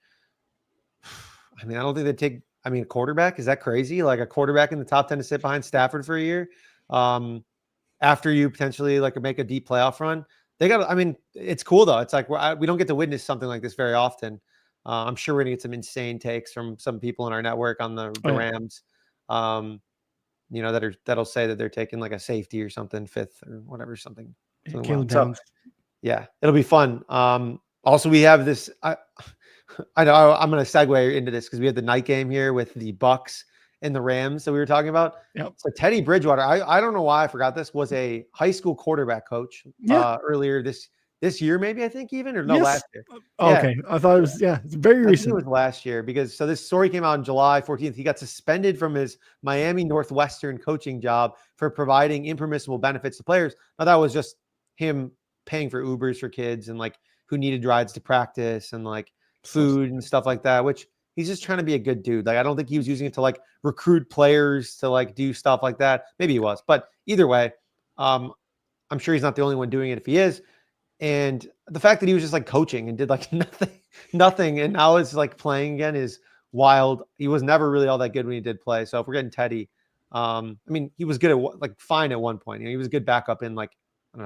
I mean, I don't think they'd take, a quarterback. Is that crazy? Like a quarterback in the top 10 to sit behind Stafford for a year. After you potentially make a deep playoff run, it's cool though. It's like we don't get to witness something like this very often. I'm sure we're gonna get some insane takes from some people in our network on the Rams. That'll say that they're taking like a safety or something, 5th or whatever, something. So, yeah, it'll be fun. Also we have this, I know I'm going to segue into this because we had the night game here with the Bucks and the Rams that we were talking about. Yep. So Teddy Bridgewater, I don't know why I forgot this, was a high school quarterback coach earlier this year, maybe, I think even, or no, last year. Okay. I thought it was, it's very recent. It was last year because this story came out on July 14th. He got suspended from his Miami Northwestern coaching job for providing impermissible benefits to players. Now that was just him paying for Ubers for kids and who needed rides to practice and food and stuff like that, which he's just trying to be a good dude. I don't think he was using it to recruit players to do stuff like that. Maybe he was, but either way, I'm sure he's not the only one doing it if he is. And the fact that he was just coaching and did nothing. And now it's playing again is wild. He was never really all that good when he did play. So if we're getting Teddy, he was good at fine at one point. He was a good backup in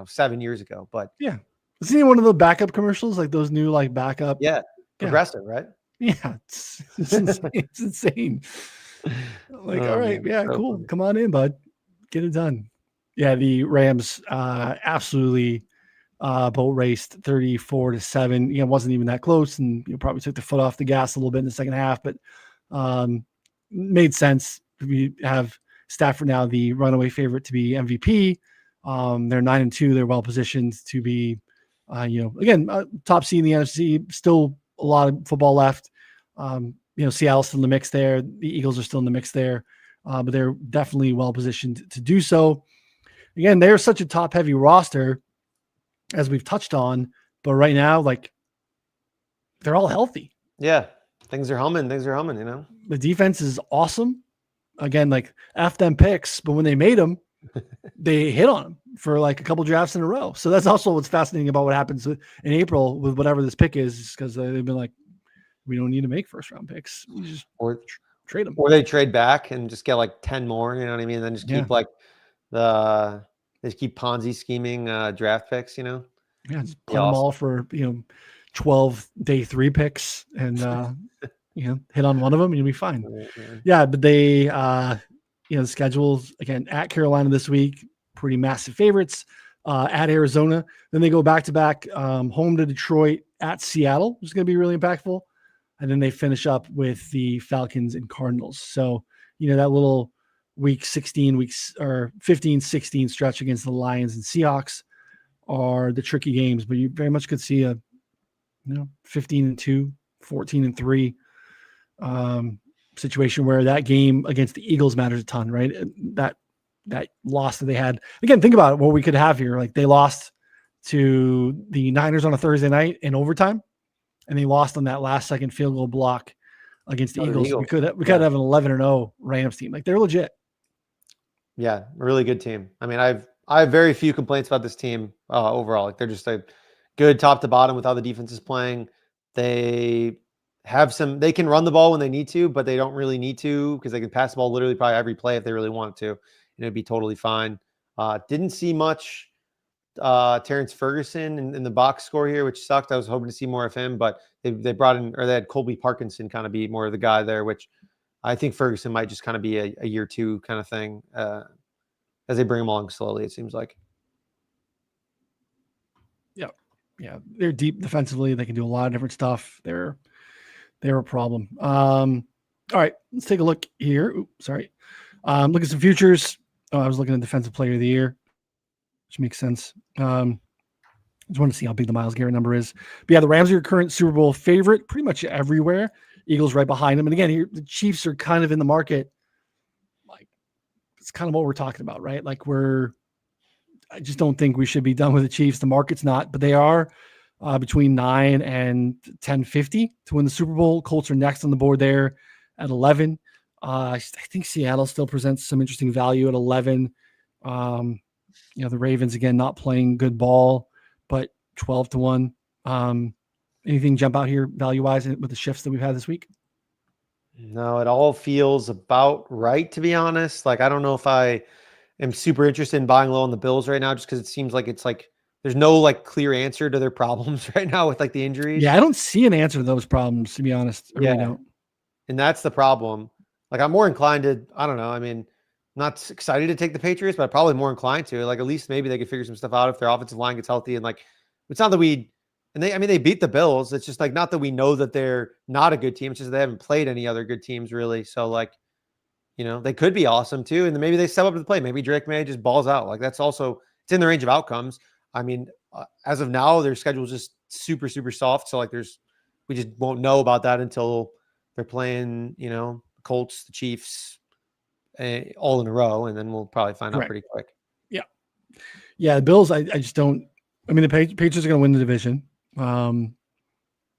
7 years ago, but yeah. Was he in one of the backup commercials? Those new backup. Yeah. Progressive, right? Yeah, it's insane. It's insane. All right, man, cool. Funny. Come on in, bud. Get it done. Yeah, the Rams absolutely boat raced 34-7. It wasn't even that close, and probably took the foot off the gas a little bit in the second half, but made sense. We have Stafford now the runaway favorite to be MVP. They're 9-2. They're well positioned to be, top seed in the NFC. Still a lot of football left. Seattle's still in the mix there. The Eagles are still in the mix there, but they're definitely well positioned to do so. Again, they're such a top heavy roster, as we've touched on, but right now, they're all healthy. Yeah. Things are humming. The defense is awesome. Again, F them picks, but when they made them, they hit on them for a couple drafts in a row. So that's also what's fascinating about what happens in April with whatever this pick is because they've been we don't need to make first round picks. We just trade them. Or they trade back and just get 10 more, you know what I mean? And then just keep they just keep Ponzi scheming draft picks, Yeah, just put them all for 12 day 3 picks and hit on one of them and you'll be fine. Yeah, but they the schedules again at Carolina this week, pretty massive favorites. at Arizona. Then they go back-to-back home to Detroit, at Seattle, which is going to be really impactful. And then they finish up with the Falcons and Cardinals. So, that little week 16 weeks or 15, 16 stretch against the Lions and Seahawks are the tricky games, but you very much could see a 15-2, 14-3 situation where that game against the Eagles matters a ton, right? That loss that they had. Again, think about it, what we could have here. Like, they lost to the Niners on a Thursday night in overtime, and they lost on that last second field goal block against the Eagles. We could have an 11-0 Rams team. Like, they're legit. Yeah, a really good team. I mean, I have very few complaints about this team overall. Like, they're just a good top to bottom with how the defense is playing. They can run the ball when they need to, but they don't really need to because they can pass the ball literally probably every play if they really want to, and it'd be totally fine. Didn't see much Terrence Ferguson in the box score here, which sucked. I was hoping to see more of him, but they brought in, or they had Colby Parkinson kind of be more of the guy there, which I think Ferguson might just kind of be a year two kind of thing as they bring him along slowly, it seems like. Yeah, they're deep defensively. They can do a lot of different stuff. They're a problem. All right, let's take a look here. Look at some futures. I was looking at Defensive Player of the Year, which makes sense. Just want to see how big the Myles Garrett number is. But yeah, the Rams are your current Super Bowl favorite pretty much everywhere. Eagles right behind them. And again, here the Chiefs are kind of in the market. Like, it's kind of what we're talking about, right? Like, I just don't think we should be done with the Chiefs. The market's not, but they are between 9 and 10.50 to win the Super Bowl. Colts are next on the board there at 11. I think Seattle still presents some interesting value at 11. The Ravens, again, not playing good ball, but 12-1. Anything jump out here value-wise with the shifts that we've had this week? No, it all feels about right, to be honest. Like, I don't know if I am super interested in buying low on the Bills right now, just because it seems like there's no clear answer to their problems right now with the injuries. Yeah, I don't see an answer to those problems, to be honest. I really don't. And that's the problem. Like, I'm more inclined to, I don't know. I mean, not excited to take the Patriots, but I'm probably more inclined to. Like, at least maybe they could figure some stuff out if their offensive line gets healthy. And it's not that they beat the Bills. It's just not that we know that they're not a good team. It's just they haven't played any other good teams really. So they could be awesome too. And then maybe they step up to the plate. Maybe Drake May just balls out. That's also, it's in the range of outcomes. I mean, as of now, their schedule is just super, super soft. So we just won't know about that until they're playing, the Colts, the Chiefs, all in a row. And then we'll probably find out pretty quick. Yeah. Yeah. The Bills, I just don't, the Patriots are going to win the division.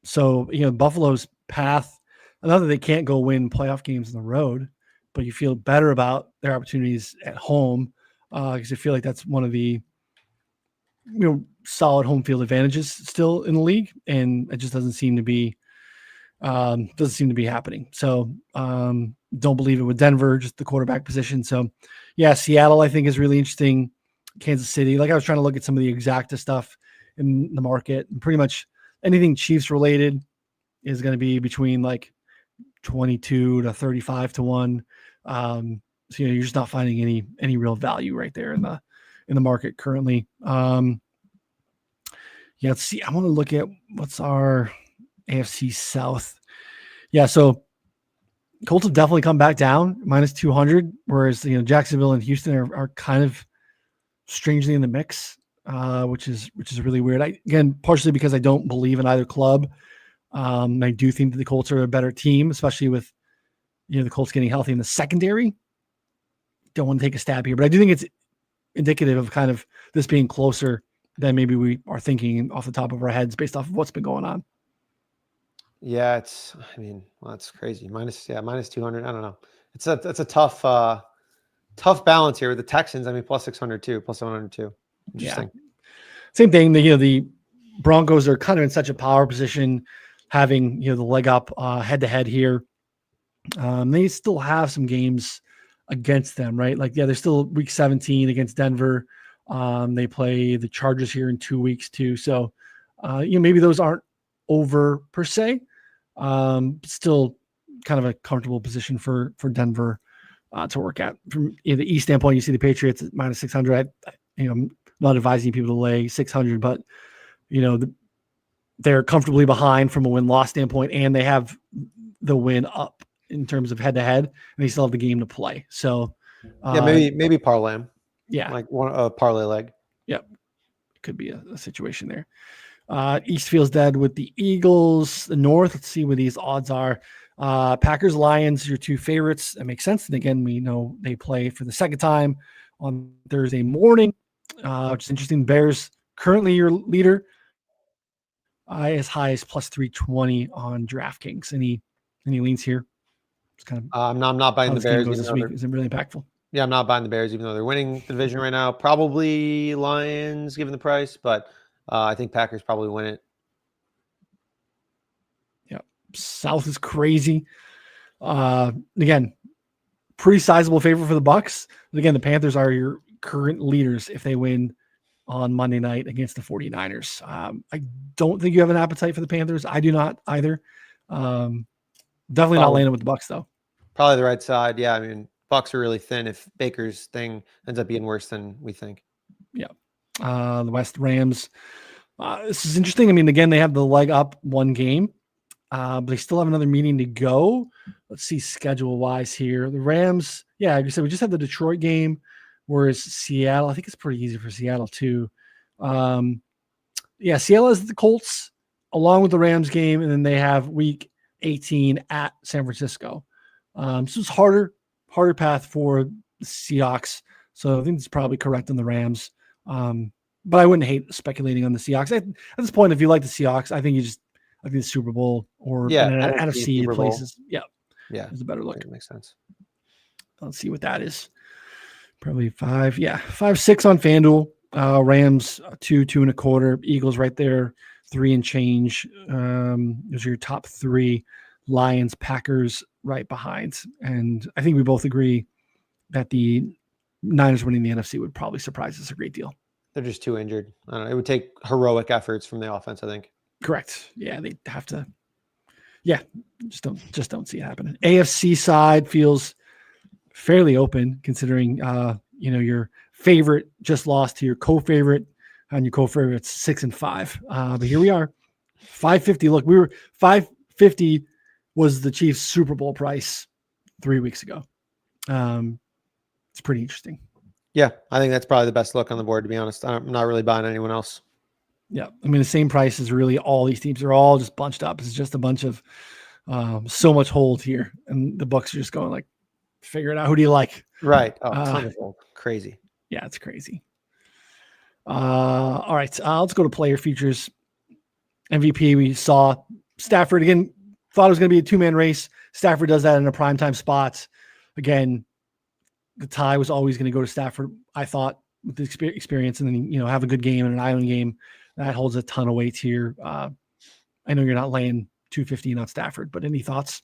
So, Buffalo's path, not that they can't go win playoff games on the road, but you feel better about their opportunities at home because I feel like that's one of the solid home field advantages still in the league, and it just doesn't seem to be happening. So don't believe it with Denver, just the quarterback position. So yeah, Seattle I think is really interesting. Kansas City, I was trying to look at some of the exacta stuff in the market, and pretty much anything Chiefs related is going to be between 22 to 35-1. So you're just not finding any real value right there in the market currently. Let's see. I want to look at what's our AFC South. Yeah, so Colts have definitely come back down -200, whereas Jacksonville and Houston are kind of strangely in the mix, which is really weird. Again, partially because I don't believe in either club. I do think that the Colts are a better team, especially with the Colts getting healthy in the secondary. Don't want to take a stab here, but I do think it's indicative of kind of this being closer than maybe we are thinking off the top of our heads based off of what's been going on. Yeah, that's crazy. -200. I don't know. It's a tough balance here with the Texans. Plus 600 too, plus 102. Interesting. Yeah. Same thing. The Broncos are kind of in such a power position, having the leg up head to head here. They still have some games against them, right? They're still week 17 against Denver. They play the Chargers here in 2 weeks too. So, maybe those aren't over per se. Still kind of a comfortable position for Denver to work at. From the East standpoint, you see the Patriots at -600. not advising people to lay 600, but they're comfortably behind from a win-loss standpoint, and they have the win up in terms of head-to-head, and they still have the game to play. So, maybe parlay 'em. Yeah, like a parlay leg. Yep, could be a situation there. East feels dead with the Eagles. The North, let's see what these odds are. Packers, Lions, your two favorites. That makes sense. And again, we know they play for the second time on Thursday morning, which is interesting. Bears currently your leader, as high as plus 320 on DraftKings. Any leans here? It's kind of I'm not buying the Bears this week. Is it really impactful? Yeah, I'm not buying the Bears even though they're winning the division right now. Probably Lions given the price, but I think Packers probably win it. Yeah, South is crazy. Again, pretty sizable favor for the Bucks. But again, the Panthers are your current leaders if they win on Monday night against the 49ers. I don't think you have an appetite for the Panthers. I do not either. Definitely not landing with the Bucks though. Probably the right side. Yeah, I mean, Bucks are really thin if Baker's thing ends up being worse than we think. Yeah. The West Rams. This is interesting. I mean, again, they have the leg up one game, but they still have another meeting to go. Let's see schedule-wise here. The Rams, like I said, we just had the Detroit game, whereas Seattle, I think it's pretty easy for Seattle too. Seattle has the Colts along with the Rams game, and then they have week 18 at San Francisco. So it's harder path for the Seahawks. So I think it's probably correct on the Rams. But I wouldn't hate speculating on the Seahawks. At this point, if you like the Seahawks, I think the Super Bowl or NFC places. Yeah. It's a better look. That makes sense. Let's see what that is. Probably 5. Yeah. 5-6 on FanDuel. Rams 2.25. Eagles right there. 3 and change. Those are your top 3. Lions, Packers right behind. And I think we both agree that the Niners winning the NFC would probably surprise us a great deal. They're just too injured. I don't know. It would take heroic efforts from the offense, I think. Correct. Yeah, they have to. Yeah, just don't see it happening. AFC side feels fairly open considering your favorite just lost to your co-favorite, and your co-favorite's 6-5. But here we are, 550. Look, we were 550 was the Chiefs Super Bowl price 3 weeks ago. It's pretty interesting. Yeah, I think that's probably the best look on the board, to be honest. I'm not really buying anyone else. Yeah, I mean, the same price as really all these teams are all just bunched up. It's just a bunch of so much hold here. And the Bucks are just going like, figure it out. Who do you like? Right. Oh, ton of hold. Crazy. Yeah, it's crazy. All right, let's go to player features. MVP, we saw Stafford again. Thought it was going to be a 2-man race. Stafford does that in a primetime spot. Again, the tie was always going to go to Stafford, I thought, with the experience, and then have a good game and an island game. That holds a ton of weight here. I know you're not laying 215 on Stafford, but any thoughts?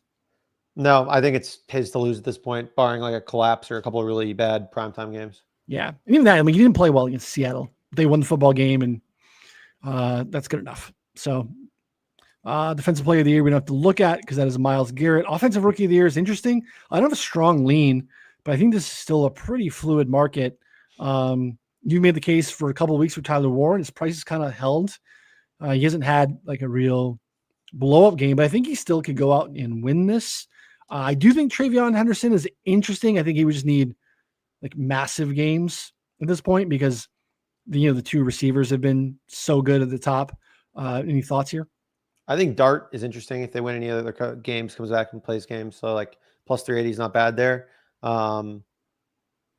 No, I think it's his to lose at this point, barring like a collapse or a couple of really bad primetime games. Yeah, and even that, I mean, he didn't play well against Seattle. They won the football game, and that's good enough. So, defensive player of the year we don't have to look at because that is Myles Garrett. Offensive rookie of the year is interesting. I don't have a strong lean, but I think this is still a pretty fluid market. You made the case for a couple of weeks for Tyler Warren. His price is kind of held. He hasn't had like a real blow-up game, but I think he still could go out and win this. I do think Travion Henderson is interesting. I think he would just need like massive games at this point because the two receivers have been so good at the top. Any thoughts here? I think Dart is interesting if they win any other games, comes back and plays games. So like plus 380 is not bad there.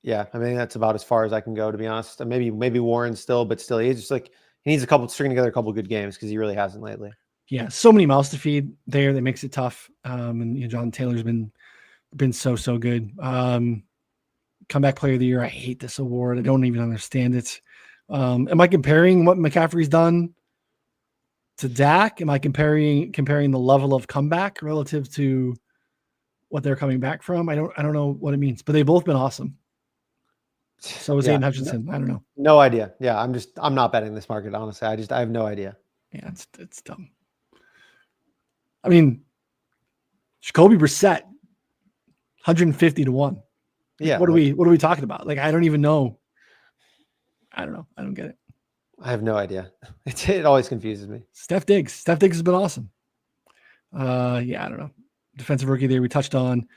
Yeah, I mean that's about as far as I can go, to be honest. And maybe Warren still, but still he's just like he needs string together a couple of good games because he really hasn't lately. Yeah, so many mouths to feed there that makes it tough. And John Taylor's been so good. Comeback player of the year. I hate this award. I don't even understand it. Am I comparing what McCaffrey's done to Dak? Am I comparing the level of comeback relative to what they're coming back from? I don't know what it means, but they've both been awesome. So is Aiden Hutchinson. I don't know. No idea. Yeah, I'm not betting this market, honestly. I have no idea. Yeah, it's dumb. I mean, Jacoby Brissett, 150 to 1. Yeah. What are we talking about? Like, I don't even know. I don't know. I don't get it. I have no idea. It always confuses me. Steph Diggs has been awesome. Yeah, I don't know. Defensive rookie there we touched on.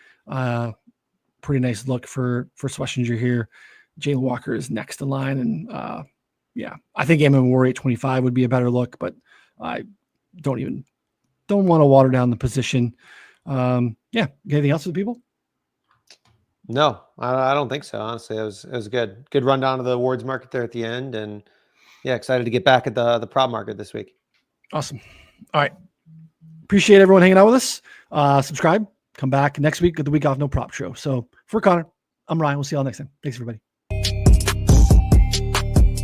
Pretty nice look for Schlesinger here. Jalen Walker is next in line, and yeah, I think Amon Warrior at 25 would be a better look, but I don't want to water down the position. Yeah, anything else with people? No, I don't think so. Honestly, it was good rundown of the awards market there at the end, and yeah, excited to get back at the prop market this week. Awesome. All right, appreciate everyone hanging out with us. Subscribe. Come back next week at the week off no prop show. So for Connor, I'm Ryan. We'll see y'all next time. Thanks everybody.